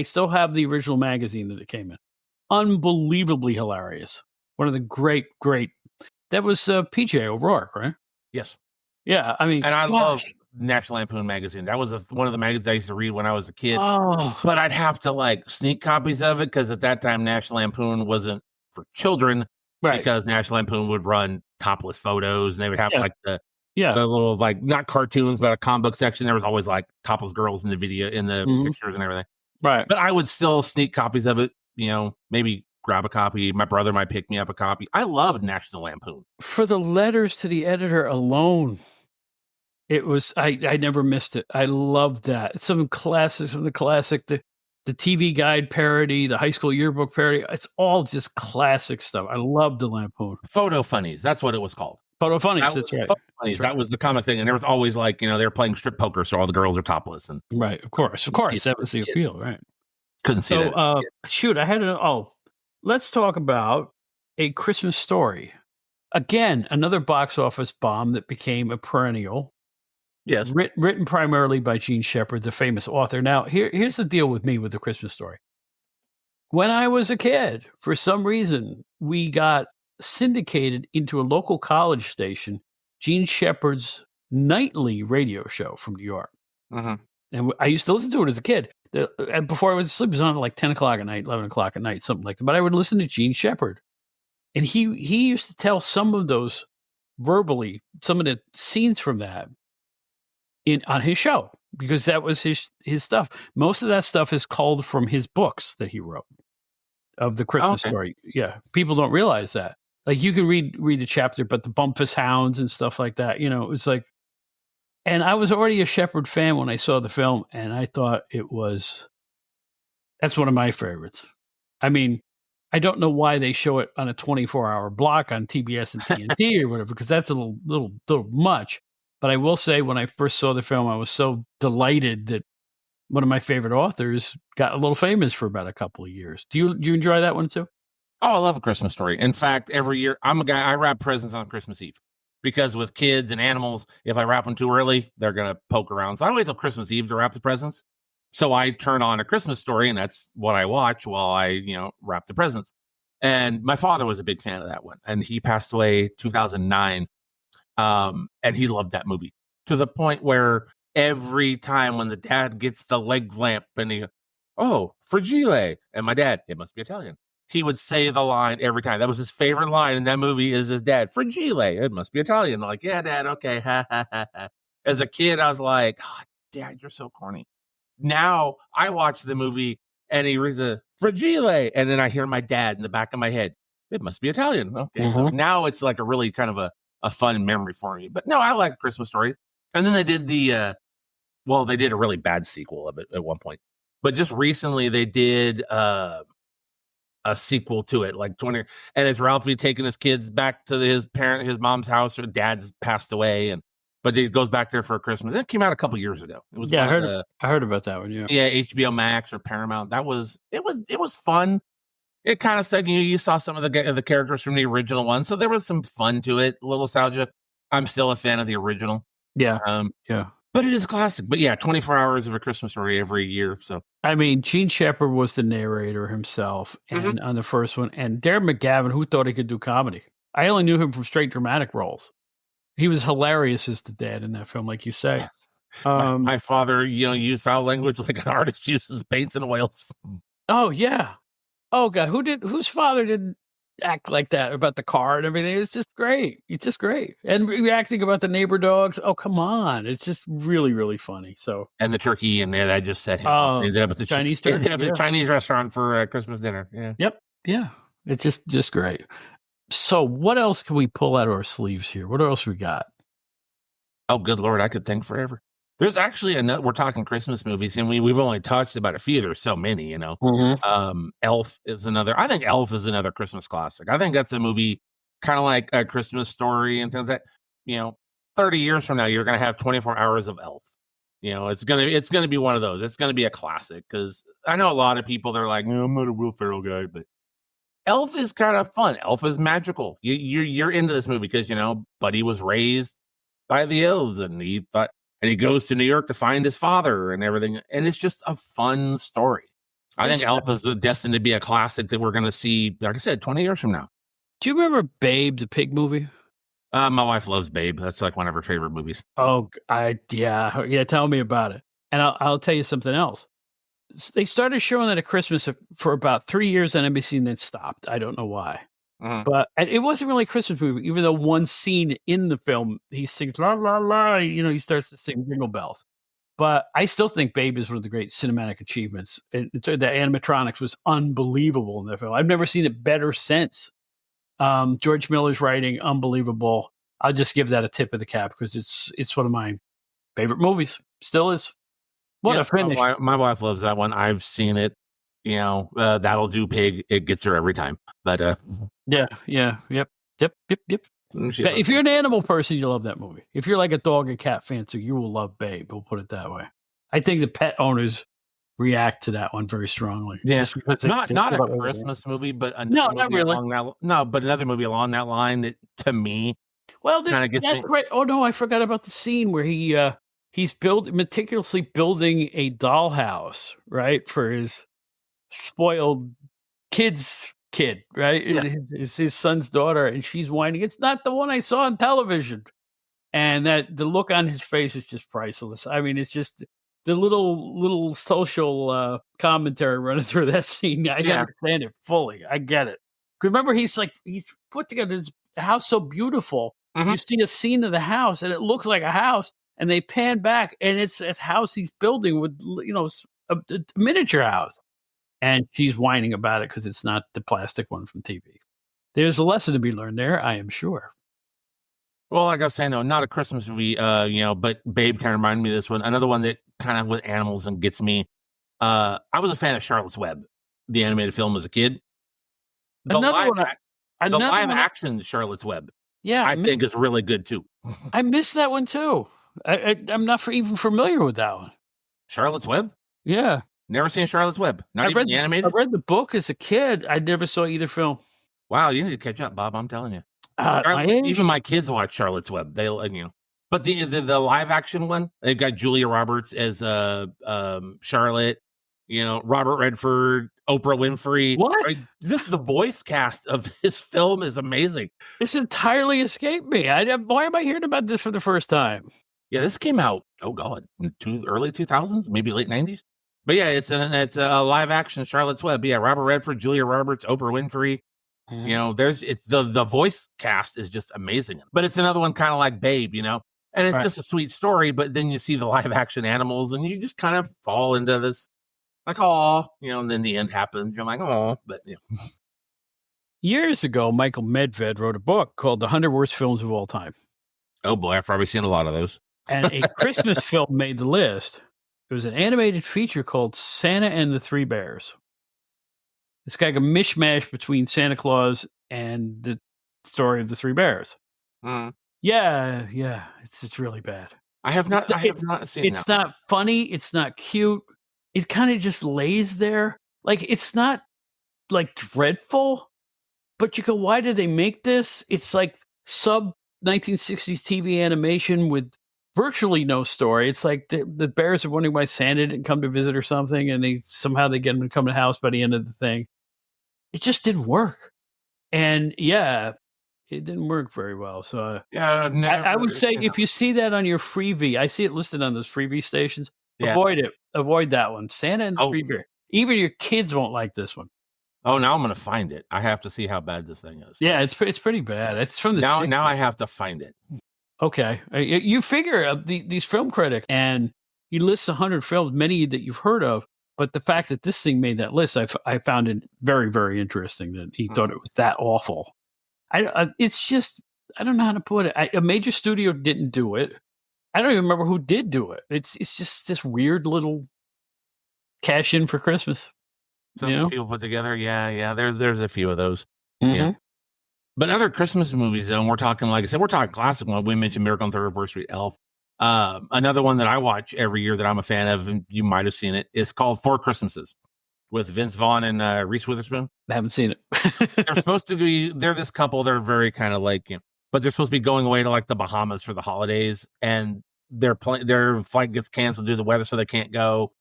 still have the original magazine that it came in. Unbelievably hilarious. One of the great, that was PJ O'Rourke, right? Yes. Yeah. I mean, and I love National Lampoon magazine. That was one of the magazines I used to read when I was a kid. Oh. But I'd have to sneak copies of it because at that time, National Lampoon wasn't for children. Right. Because National Lampoon would run topless photos and they would have the little not cartoons, but a comic book section. There was always topless girls in the pictures and everything. Right. But I would still sneak copies of it, maybe grab a copy. My brother might pick me up a copy. I loved National Lampoon. For the letters to the editor alone, it was, I never missed it. I loved that. Some of the classic, the TV Guide parody, the high school yearbook parody. It's all just classic stuff. I love the Lampoon. Photo Funnies. That's what it was called. Photo Funnies. That's right. Photo Funnies. That was the comic thing. And there was always they're playing strip poker. So all the girls are topless. And right. Of course. That was the appeal. Right. Couldn't see that. Shoot. Let's talk about A Christmas Story. Again, another box office bomb that became a perennial. Yes. Written primarily by Gene Shepard, the famous author. Now, here's the deal with me with The Christmas Story. When I was a kid, for some reason, we got syndicated into a local college station, Gene Shepard's nightly radio show from New York. Mm-hmm. And I used to listen to it as a kid. And before I went to sleep, it was on at 10 o'clock at night, 11 o'clock at night, something like that. But I would listen to Gene Shepard. And he used to tell some of those verbally, some of the scenes from that on his show, because that was his stuff. Most of that stuff is culled from his books that he wrote of the Christmas Story. Yeah. People don't realize that. You can read the chapter, but the Bumpus Hounds and stuff like that, it was and I was already a Shepard fan when I saw the film, and I thought that's one of my favorites. I mean, I don't know why they show it on a 24-hour block on TBS and TNT or whatever, because that's a little much. But I will say, when I first saw the film, I was so delighted that one of my favorite authors got a little famous for about a couple of years. Do you enjoy that one too? Oh, I love A Christmas Story. In fact, every year, I'm a guy, I wrap presents on Christmas Eve. Because with kids and animals, if I wrap them too early, they're going to poke around. So I wait till Christmas Eve to wrap the presents. So I turn on A Christmas Story, and that's what I watch while I, wrap the presents. And my father was a big fan of that one. And he passed away 2009. And he loved that movie to the point where every time when the dad gets the leg lamp and he, fragile. And my dad, it must be Italian. He would say the line every time. That was his favorite line in that movie is his dad, fragile. It must be Italian. I'm like, yeah, Dad. Okay. As a kid, I was like, oh, Dad, you're so corny. Now I watch the movie and he reads the fragile. And then I hear my dad in the back of my head. It must be Italian. Okay. Mm-hmm. So now it's a really kind of a fun memory for me. But no, I like A Christmas Story. And then they did they did a really bad sequel of it at one point. But just recently they did a sequel to it, like 20, and it's Ralphie taking his kids back to his mom's house. Or dad's passed away, but he goes back there for Christmas. It came out a couple years ago. It was I heard about that one. Yeah, HBO Max or Paramount. It was fun. It kind of said you saw some of the characters from the original one, so there was some fun to it, a little nostalgia. I'm still a fan of the original. Yeah, but it is a classic. But yeah, 24 Hours of a Christmas Story every year. So I mean, Gene Shepard was the narrator himself, and on the first one, and Darren McGavin, who thought he could do comedy? I only knew him from straight dramatic roles. He was hilarious as the dad in that film, like you say. My father, used foul language like an artist uses paints and oils. Oh yeah. Oh God, whose father didn't act like that about the car and everything? It's just great. It's just great. And reacting about the neighbor dogs. Oh, come on. It's just really, really funny. So and the turkey in there that just set him up. Ended up at the Chinese turkey. Ended up at the Chinese restaurant for Christmas dinner. Yeah. Yep. Yeah. It's just great. So what else can we pull out of our sleeves here? What else we got? Oh, good Lord. I could think forever. There's actually we're talking Christmas movies, and we've only touched about a few. There's so many, Elf is another. I think Elf is another Christmas classic. I think that's a movie kind of like A Christmas Story and things like that. 30 years from now, you're going to have 24 Hours of Elf. It's gonna be one of those. It's going to be a classic because I know a lot of people. They're like, no, I'm not a Will Ferrell guy, but Elf is kind of fun. Elf is magical. You're into this movie because Buddy was raised by the elves, and he goes to New York to find his father and everything. And it's just a fun story. I think Elf is destined to be a classic that we're going to see, like I said, 20 years from now. Do you remember Babe, the pig movie? My wife loves Babe. That's like one of her favorite movies. Oh, yeah. Tell me about it. And I'll tell you something else. They started showing that at Christmas for about 3 years on NBC and then stopped. I don't know why. But it wasn't really a Christmas movie, even though one scene in the film, he sings la, la, la, he starts to sing Jingle Bells. But I still think Babe is one of the great cinematic achievements. The animatronics was unbelievable in that film. I've never seen it better since. George Miller's writing, unbelievable. I'll just give that a tip of the cap because it's one of my favorite movies. Still is. What a finish. My wife loves that one. I've seen it. That'll do pig. It gets her every time. But yep. If you're an animal person, you love that movie. If you're like a dog and cat fan, so you will love Babe. We'll put it that way. I think the pet owners react to that one very strongly. Yeah, not a Christmas movie, but not really. But another movie along that line that to me, well, that's right. Oh no, I forgot about the scene where he's meticulously building a dollhouse, right, for his spoiled kid, right? Yes. It's his son's daughter, and she's whining. It's not the one I saw on television. And that the look on his face is just priceless. I mean, it's just the little social commentary running through that scene. I understand it fully. I get it. Remember, he's put together this house so beautiful. You see a scene of the house, and it looks like a house, and they pan back, and it's a house he's building with a miniature house. And she's whining about it because it's not the plastic one from TV. There's a lesson to be learned there, I am sure. Well, like I was saying, though, not a Christmas movie, but Babe kind of reminded me of this one. Another one that kind of with animals and gets me. I was a fan of Charlotte's Web, the animated film as a kid. The live action Charlotte's Web, I think is really good too. I missed that one too. I'm not even familiar with that one. Charlotte's Web? Yeah. Never seen Charlotte's Web. Not even the animated? I read the book as a kid. I never saw either film. Wow, you need to catch up, Bob. I'm telling you. Even my kids watch Charlotte's Web. They, but the live action one, they've got Julia Roberts as Charlotte. Robert Redford, Oprah Winfrey. What? Right? The voice cast of this film is amazing. This entirely escaped me. Why am I hearing about this for the first time? Yeah, this came out. Oh God, early 2000s, maybe late 90s. But yeah, it's a live action Charlotte's Web. Yeah, Robert Redford, Julia Roberts, Oprah Winfrey. The voice cast is just amazing. But it's another one kind of like Babe, and it's just a sweet story. But then you see the live action animals, and you just kind of fall into this, like, and then the end happens. You're like, but Years ago, Michael Medved wrote a book called The 100 Worst Films of All Time. Oh boy, I've probably seen a lot of those. And a Christmas film made the list. It was an animated feature called Santa and the Three Bears. It's kind of a mishmash between Santa Claus and the story of the Three Bears. Mm. Yeah, it's really bad. I have not seen it. It's not funny. It's not cute. It kind of just lays there. Like, it's not like dreadful, but you go, why did they make this? It's like sub 1960s TV animation with virtually no story. It's like the bears are wondering why Santa didn't come to visit or something, and they get him to come to the house by the end of the thing. It just didn't work. And yeah, it didn't work very well. So I would say if you see that on your freebie, I see it listed on those freebie stations, avoid it. Avoid that one. Santa and the Three Bears. Even your kids won't like this one. Oh, now I'm going to find it. I have to see how bad this thing is. Yeah, it's pretty bad. It's from the now I have to find it. Okay, you figure these film critics, and he lists 100 films, many that you've heard of. But the fact that this thing made that list, I found it very, very interesting that he thought it was that awful. It's just, I don't know how to put it. A major studio didn't do it. I don't even remember who did do it. It's just this weird little cash in for Christmas. Some people put together. Yeah. There's a few of those. Mm-hmm. Yeah. But other Christmas movies, though, and we're talking, like I said, we're talking classic one. We mentioned Miracle on 33rd Street, Elf. Another one that I watch every year that I'm a fan of, and you might have seen it, is called Four Christmases with Vince Vaughn and Reese Witherspoon. I haven't seen it. They're supposed to be, they're this couple, they're very kind of like, but they're supposed to be going away to like the Bahamas for the holidays, and their flight gets canceled due to the weather, so they can't go.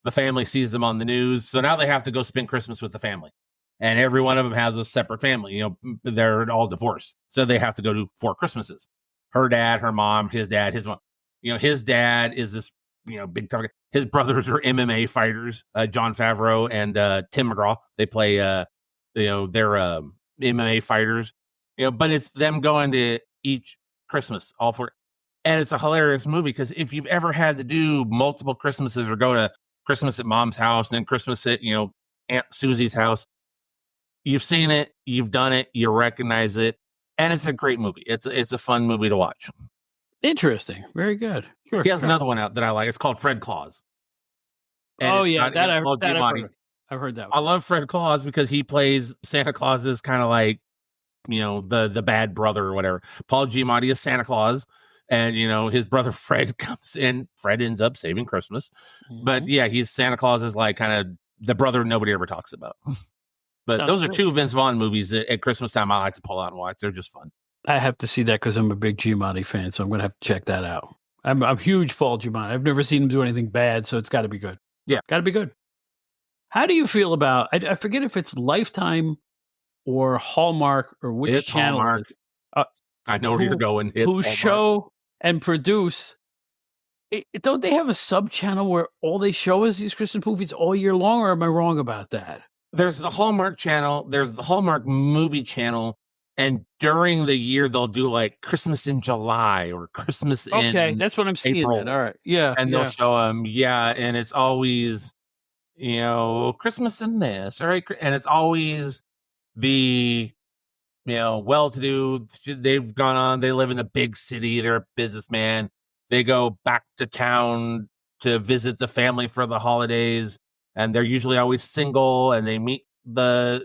The family sees them on the news, so now they have to go spend Christmas with the family. And every one of them has a separate family. They're all divorced, so they have to go to 4 Christmases. Her dad, her mom, his dad, his mom. His dad is this, big target. His brothers are MMA fighters, John Favreau and Tim McGraw. They play, they're MMA fighters. But it's them going to each Christmas, all 4. And it's a hilarious movie because if you've ever had to do multiple Christmases or go to Christmas at mom's house and then Christmas at, Aunt Susie's house, you've seen it, you've done it, you recognize it, and it's a great movie. It's a fun movie to watch. Interesting. Very good. Sure, he has another one out that I like. It's called Fred Claus. And I've heard that one. I love Fred Claus because he plays Santa Claus's kind of like, the bad brother or whatever. Paul Giamatti is Santa Claus, and his brother Fred comes in. Fred ends up saving Christmas, but yeah, he's Santa Claus's like kind of the brother nobody ever talks about. But those are 2 Vince Vaughn movies that at Christmas time I like to pull out and watch. They're just fun. I have to see that because I'm a big Giamatti fan, so I'm going to have to check that out. I'm a huge Paul Giamatti. I've never seen him do anything bad, so it's got to be good. Yeah. Got to be good. How do you feel about, I forget if it's Lifetime or Hallmark or which it's channel. Hallmark. I know where you're going. It's who Hallmark. show and produce. Don't they have a sub-channel where all they show is these Christmas movies all year long, or am I wrong about that? There's the Hallmark channel. There's the Hallmark movie channel. And during the year, they'll do like Christmas in July or Christmas in that's what I'm seeing. April. All right. Yeah. And they'll show them. Yeah. And it's always, Christmas in this. All right. And it's always the, well-to-do. They've gone on. They live in a big city. They're a businessman. They go back to town to visit the family for the holidays. And they're usually always single, and they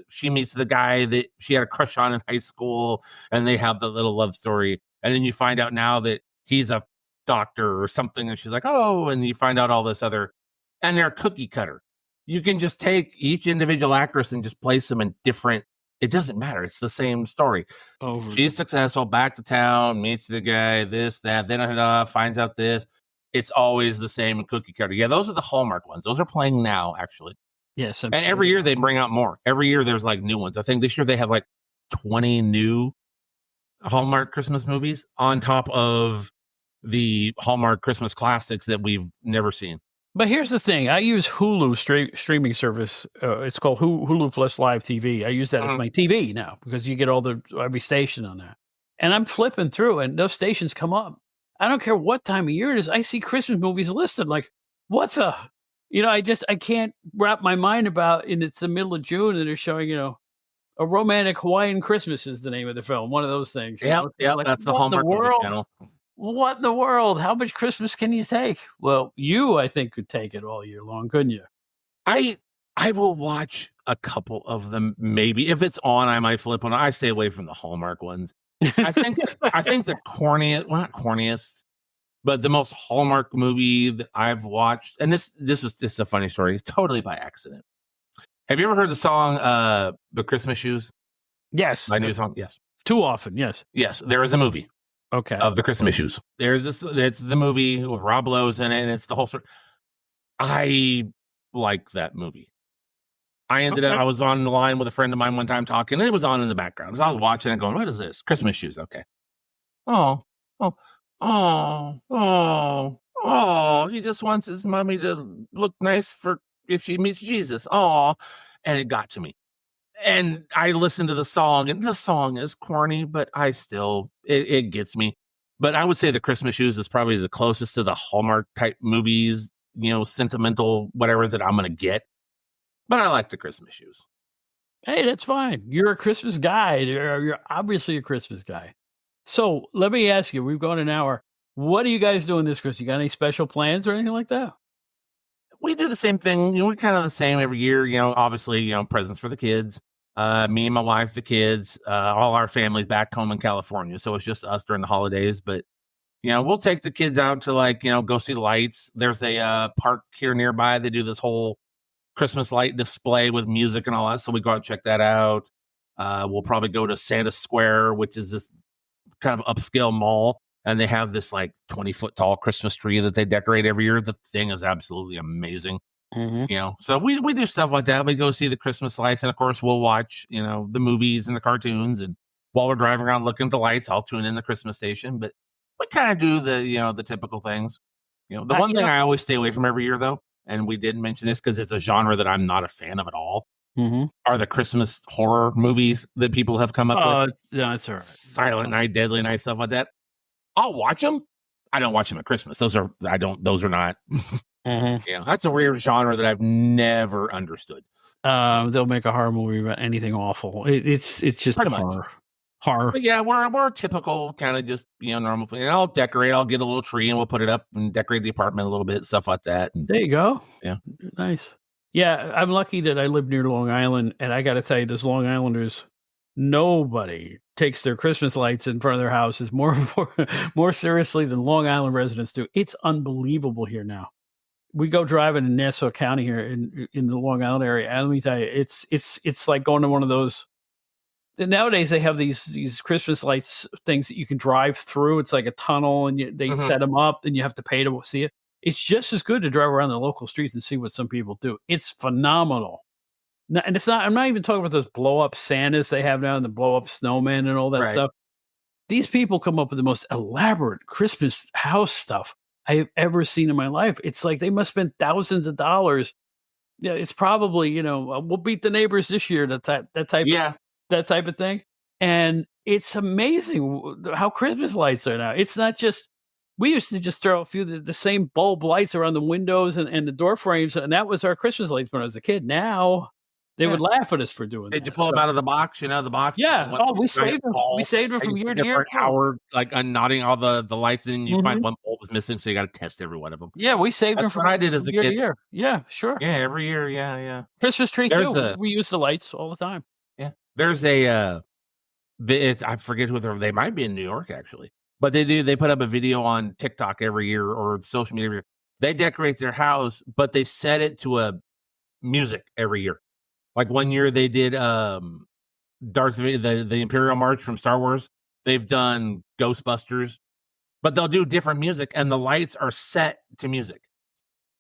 she meets the guy that she had a crush on in high school, and they have the little love story. And then you find out now that he's a doctor or something, and she's like, oh, and you find out all this other, and they're cookie cutter. You can just take each individual actress and just place them in different, it doesn't matter. It's the same story. Oh, she's successful, back to town, meets the guy, this, that, then finds out this. It's always the same cookie cutter. Yeah, those are the Hallmark ones. Those are playing now, actually. Yes. And every year they bring out more. Every year there's like new ones. I think this year they have like 20 new Hallmark Christmas movies on top of the Hallmark Christmas classics that we've never seen. But here's the thing. I use Hulu streaming service. It's called Hulu Plus Live TV. I use that as my TV now because you get every station on that. And I'm flipping through and those stations come up. I don't care what time of year it is. I see Christmas movies listed. Like, what the? I can't wrap my mind about, and it's the middle of June and they're showing, A Romantic Hawaiian Christmas is the name of the film. One of those things. Yeah, like, that's the Hallmark movie channel. What in the world? How much Christmas can you take? Well, you, I think, could take it all year long, couldn't you? I will watch a couple of them, maybe. If it's on, I might flip on. I stay away from the Hallmark ones. I think the corniest, well, not corniest, but the most Hallmark movie that I've watched, and this is a funny story, totally by accident. Have you ever heard the song "The Christmas Shoes"? Yes. My new song. Yes. Too often. Yes. Yes. There is a movie. Okay. Of the Christmas Shoes. There's this. It's the movie with Rob Lowe's in it, and it's the whole story. I like that movie. I ended up. I was on the line with a friend of mine one time talking, and it was on in the background. So I was watching it, going, "What is this? Christmas Shoes?" Okay. Oh. He just wants his mommy to look nice for if she meets Jesus. Oh, and it got to me. And I listened to the song, and the song is corny, but I still, it gets me. But I would say the Christmas Shoes is probably the closest to the Hallmark type movies, sentimental, whatever that I'm going to get. But I like the Christmas Shoes. Hey, that's fine. You're a Christmas guy. You're obviously a Christmas guy. So let me ask you, we've gone an hour. What are you guys doing this Christmas? You got any special plans or anything like that? We do the same thing. We're kind of the same every year. Obviously, presents for the kids. Me and my wife, the kids, all our families back home in California. So it's just us during the holidays. But, we'll take the kids out to go see the lights. There's a park here nearby. They do this whole Christmas light display with music and all that. So we go out and check that out. We'll probably go to Santa Square, which is this kind of upscale mall. And they have this 20-foot tall Christmas tree that they decorate every year. The thing is absolutely amazing. Mm-hmm. So we do stuff like that. We go see the Christmas lights, and of course we'll watch, the movies and the cartoons. And while we're driving around looking at the lights, I'll tune in the Christmas station. But we kind of do the typical things. The one thing I always stay away from every year, though, and we did mention this because it's a genre that I'm not a fan of at all, are the Christmas horror movies that people have come up with. Yeah, that's all right. Silent Night, Deadly Night, stuff like that. I'll watch them. I don't watch them at Christmas. Those are not. That's a weird genre that I've never understood. They'll make a horror movie about anything awful. It's just pretty horror. But yeah, we're a typical kind of just normal thing. And I'll decorate. I'll get a little tree and we'll put it up and decorate the apartment a little bit, stuff like that. And, there you go. Yeah, nice. Yeah, I'm lucky that I live near Long Island, and I got to tell you, those Long Islanders, nobody takes their Christmas lights in front of their houses more seriously than Long Island residents do. It's unbelievable here now. We go driving in Nassau County here in the Long Island area, and let me tell you, it's like going to one of those. Nowadays, they have these Christmas lights things that you can drive through. It's like a tunnel, and they set them up, and you have to pay to see it. It's just as good to drive around the local streets and see what some people do. It's phenomenal. And it's not. I'm not even talking about those blow up Santas they have now and the blow up snowmen and all that stuff. These people come up with the most elaborate Christmas house stuff I have ever seen in my life. It's like they must spend thousands of dollars. Yeah, it's probably we'll beat the neighbors this year. That type of thing. And it's amazing how Christmas lights are now. It's not just. We used to just throw a few of the same bulb lights around the windows and the door frames, and that was our Christmas lights when I was a kid. Now. They would laugh at us for doing that. Did you pull them out of the box? The box? Yeah. We saved them. We saved them from year to year. An hour, unknotting all the lights, and you find one bulb was missing, so you got to test every one of them. Yeah, we saved them from what I did as a kid. Year. Yeah, sure. Yeah, every year. Yeah. Christmas tree too. We use the lights all the time. Yeah. There's I forget who they might be in New York actually, but they put up a video on TikTok every year or social media every year. They decorate their house, but they set it to a music every year. Like one year they did Darth Vader, the Imperial March from Star Wars. They've done Ghostbusters, but they'll do different music, and the lights are set to music.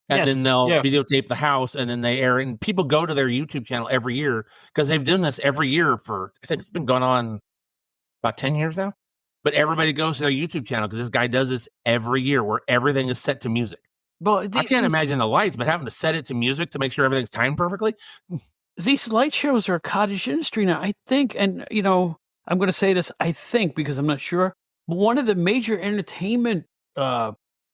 And then they'll videotape the house, and then they air it. And people go to their YouTube channel every year because they've done this every year for, I think it's been going on about 10 years now. But everybody goes to their YouTube channel because this guy does this every year where everything is set to music. Well, I can't imagine the lights, but having to set it to music to make sure everything's timed perfectly. These light shows are a cottage industry now, I think. And, I'm going to say this, I think, because I'm not sure. One of the major entertainment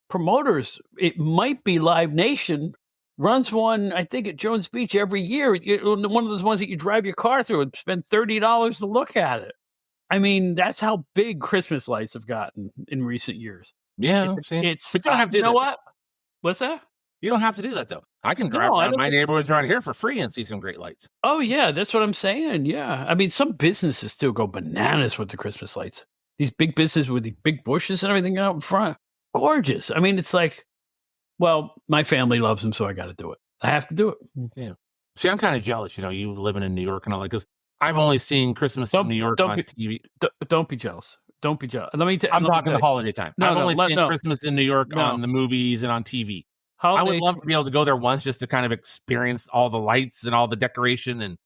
promoters, it might be Live Nation, runs one, I think, at Jones Beach every year. One of those ones that you drive your car through and spend $30 to look at it. I mean, that's how big Christmas lights have gotten in recent years. Yeah, It's but you don't have to you do know that. what? What's that? You don't have to do that though. I can drive No, I around don't my think- neighborhoods around here for free and see some great lights. Oh yeah, that's what I'm saying. Yeah, I mean, some businesses still go bananas with the Christmas lights. These big businesses with the big bushes and everything out in front, gorgeous. I mean, it's like, well, my family loves them, so I got to do it. I have to do it. Yeah. See, I'm kind of jealous. You living in New York and all that, because I've only seen Christmas in New York on TV. Don't be jealous. Don't be jealous. I'm talking the holiday time. I've only seen Christmas in New York on the movies and on TV. I would love to be able to go there once just to kind of experience all the lights and all the decoration and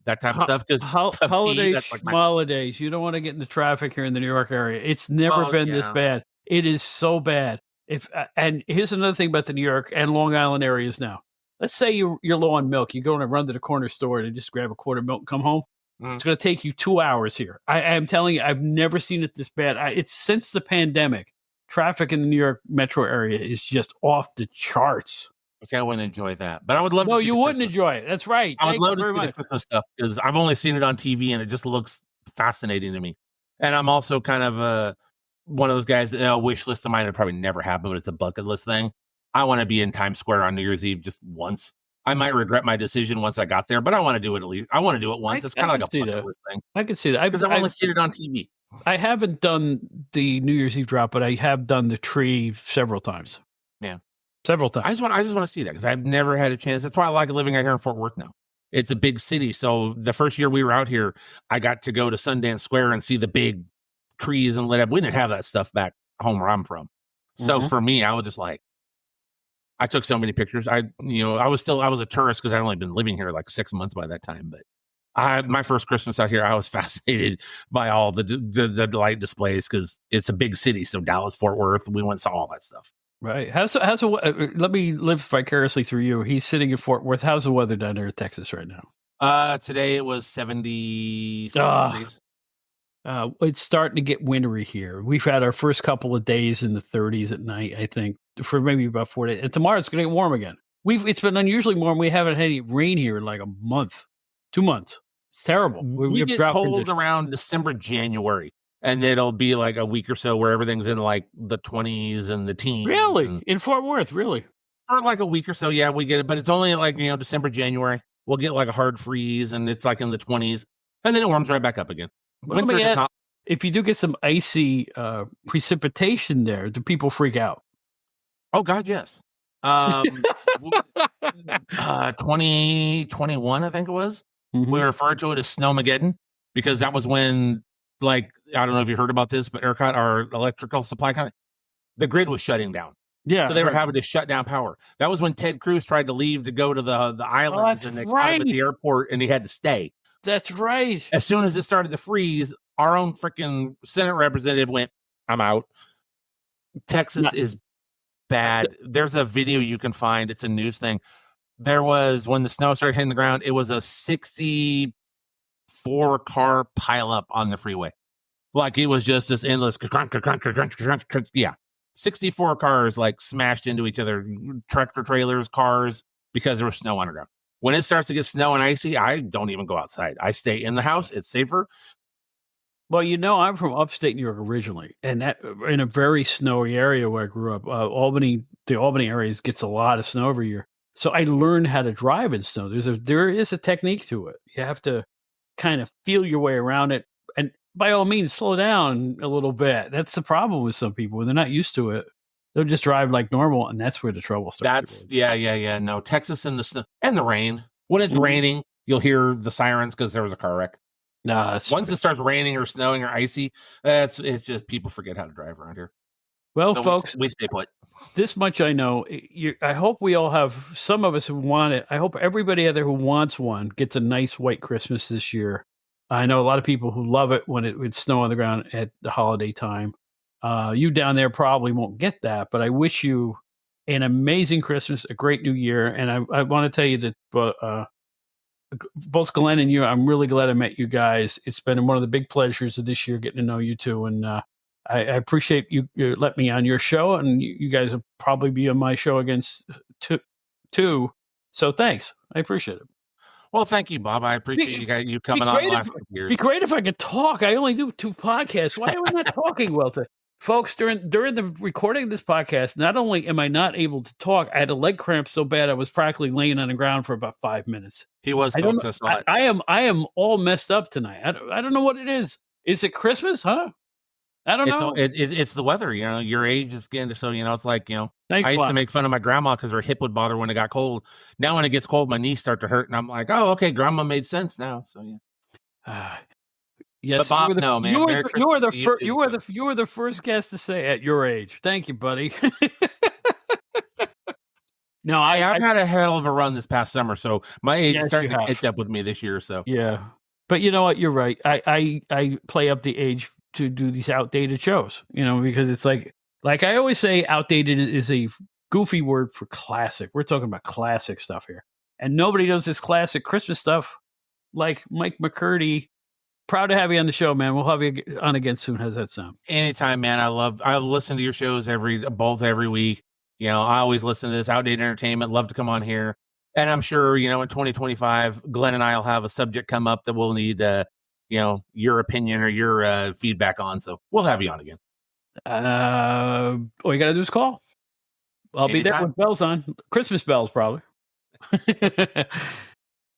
that type of stuff. Because holidays, you don't want to get into traffic here in the New York area. It's never been this bad. It is so bad. And here's another thing about the New York and Long Island areas now. Let's say you're low on milk. You go and run to the corner store and just grab a quart of milk and come home. It's going to take you 2 hours here. I am telling you, I've never seen it this bad. It's since the pandemic. Traffic in the New York metro area is just off the charts. Okay, I wouldn't enjoy that, but I would love. No, you wouldn't enjoy it. That's right. I would love to see the Christmas stuff because I've only seen it on TV and it just looks fascinating to me. And I'm also kind of one of those guys. A wish list of mine would probably never happen, but it's a bucket list thing. I want to be in Times Square on New Year's Eve just once. I might regret my decision once I got there, but I want to do it at least. I want to do it once. It's kind of like a bucket list thing. I can see that because I've only seen it on TV. I haven't done the New Year's Eve drop, but I have done the tree several times. Yeah, several times. I just want to see that because I've never had a chance. That's why I like living out here in Fort Worth now. It's a big city, so the first year we were out here, I got to go to Sundance Square and see the big trees and lit up. We didn't have that stuff back home where I'm from, so for me, I was just like, I took so many pictures. I was a tourist because I'd only been living here like 6 months by that time, but. My first Christmas out here, I was fascinated by all the light displays because it's a big city. So Dallas, Fort Worth, we went and saw all that stuff. Right. Let me live vicariously through you. He's sitting in Fort Worth. How's the weather down there in Texas right now? Today it was 70 degrees. It's starting to get wintry here. We've had our first couple of days in the 30s at night, I think, for maybe about 4 days. And tomorrow it's going to get warm again. It's been unusually warm. We haven't had any rain here in like a month, 2 months. It's terrible. We get cold around December, January, and it'll be like a week or so where everything's in like the 20s and the teens. Really? In Fort Worth, really? For like a week or so, yeah, we get it. But it's only like, December, January. We'll get like a hard freeze, and it's like in the 20s, and then it warms right back up again. If you do get some icy precipitation there, do people freak out? Oh, God, yes. 2021, I think it was. Mm-hmm. We referred to it as Snowmageddon because that was when, like, I don't know if you heard about this, but ERCOT, our electrical supply company, the grid was shutting down. Yeah. So they were having to shut down power. That was when Ted Cruz tried to leave to go to the islands and they caught him at the airport and he had to stay. That's right. As soon as it started to freeze, our own freaking Senate representative went, I'm out. Texas is bad. There's a video you can find. It's a news thing. There was, when the snow started hitting the ground, it was a 64-car pileup on the freeway. Like, it was just this endless, yeah. 64 cars, like, smashed into each other, tractor trailers, cars, because there was snow underground. When it starts to get snow and icy, I don't even go outside. I stay in the house. It's safer. Well, I'm from upstate New York originally, and that in a very snowy area where I grew up. The Albany area gets a lot of snow every year. So I learned how to drive in snow. There is a technique to it. You have to kind of feel your way around it. And by all means, slow down a little bit. That's the problem with some people. When they're not used to it, they'll just drive like normal. And that's where the trouble starts. Yeah. No, Texas and the snow and the rain. When it's raining, you'll hear the sirens because there was a car wreck. Once it starts raining or snowing or icy, it's just people forget how to drive around here. Well, so folks, we stay put. This much I know. I hope we all have, some of us who want it. I hope everybody out there who wants one gets a nice white Christmas this year. I know a lot of people who love it when it would snow on the ground at the holiday time. You down there probably won't get that, but I wish you an amazing Christmas, a great new year. And I want to tell you that both Glenn and you, I'm really glad I met you guys. It's been one of the big pleasures of this year getting to know you two. And I appreciate you let me on your show, and you guys will probably be on my show against too. So thanks. I appreciate it. Well, thank you, Bob. I appreciate you coming on the last couple years. Be great if I could talk. I only do 2 podcasts. Why am I not talking well today? Folks, during the recording of this podcast, not only am I not able to talk, I had a leg cramp so bad I was practically laying on the ground for about 5 minutes. He was, folks. I saw it. I am all messed up tonight. I don't know what it is. Is it Christmas? Huh? I don't know. It's the weather. You know, your age is getting so. You know, it's like, you know. Thanks, I used to make fun of my grandma because her hip would bother when it got cold. Now when it gets cold, my knees start to hurt, and I'm like, oh, okay, grandma made sense now. So yeah. Yes, but Bob, no, man. You were the first guest to say at your age. Thank you, buddy. No, I've had a hell of a run this past summer, so my age is starting to catch up with me this year. So yeah, but you know what? You're right. I play up the age to do these outdated shows. You know, because it's like I always say, outdated is a goofy word for classic. We're talking about classic stuff here, and nobody does this classic Christmas stuff like Mike McCurdy. Proud to have you on the show, man. We'll have you on again soon. How's that sound? Anytime, man. I listen to your shows every week. You know, I always listen to this Outdated Entertainment. Love to come on here. And I'm sure, you know, in 2025, Glenn and I will have a subject come up that we'll need, you know, your opinion or your feedback on. So we'll have you on again. All you got to do is call. I'll be there with bells on. Christmas bells, probably.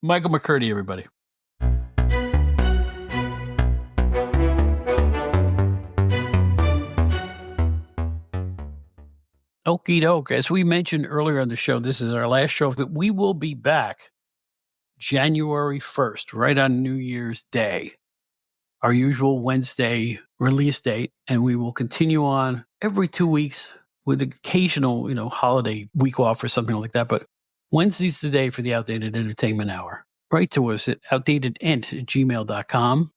Michael McCurdy, everybody. Okie doke. As we mentioned earlier on the show, this is our last show, but we will be back January 1st, right on New Year's Day, our usual Wednesday release date. And we will continue on every 2 weeks with occasional, you know, holiday week off or something like that. But Wednesday's the day for the Outdated Entertainment Hour. Write to us at outdatedent@gmail.com.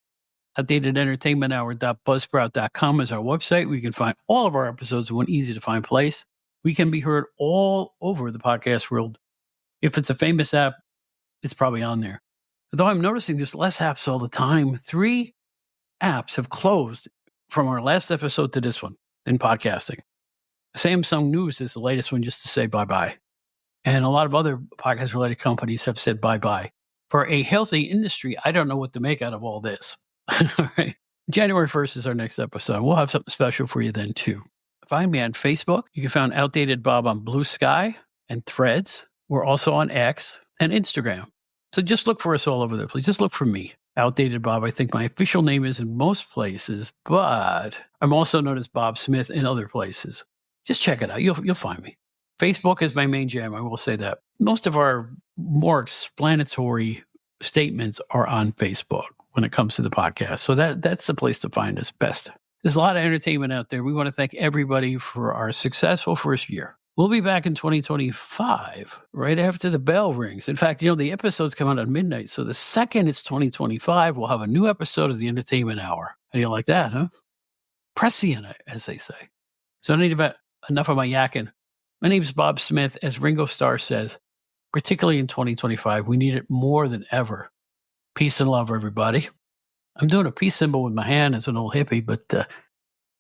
outdatedentertainmenthour.buzzsprout.com is our website. We can find all of our episodes in one easy to find place. We can be heard all over the podcast world. If it's a famous app, it's probably on there. Although I'm noticing there's less apps all the time. 3 apps have closed from our last episode to this one in podcasting. Samsung News is the latest one, just to say bye-bye. And a lot of other podcast-related companies have said bye-bye. For a healthy industry, I don't know what to make out of all this. All right. January 1st is our next episode. We'll have something special for you then, too. Find me on Facebook. You can find Outdated Bob on Blue Sky and Threads. We're also on X and Instagram. So just look for us all over there, please. Just look for me, Outdated Bob. I think my official name is in most places, but I'm also known as Bob Smith in other places. Just check it out. You'll find me. Facebook is my main jam. I will say that. Most of our more explanatory statements are on Facebook when it comes to the podcast. So that's the place to find us best. There's a lot of entertainment out there. We want to thank everybody for our successful first year. We'll be back in 2025, right after the bell rings. In fact, you know, the episodes come out at midnight. So the second it's 2025, we'll have a new episode of the Entertainment Hour. How do you like that, huh? Prescient, as they say. So I need about enough of my yakking. My name is Bob Smith. As Ringo Starr says, particularly in 2025, we need it more than ever. Peace and love, everybody. I'm doing a peace symbol with my hand as an old hippie, but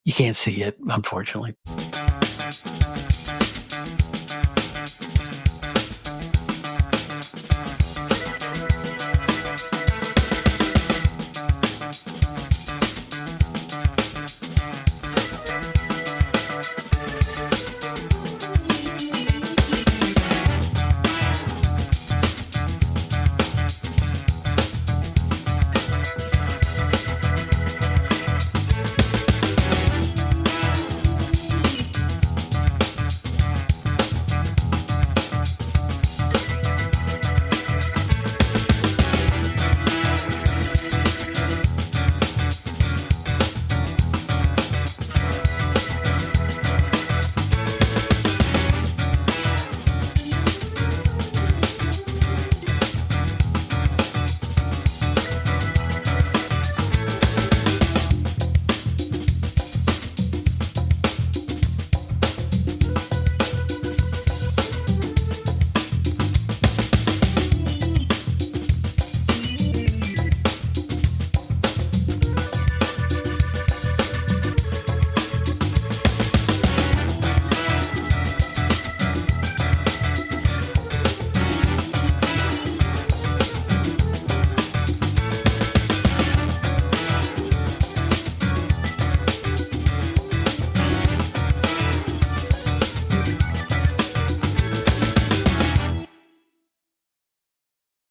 you can't see it, unfortunately.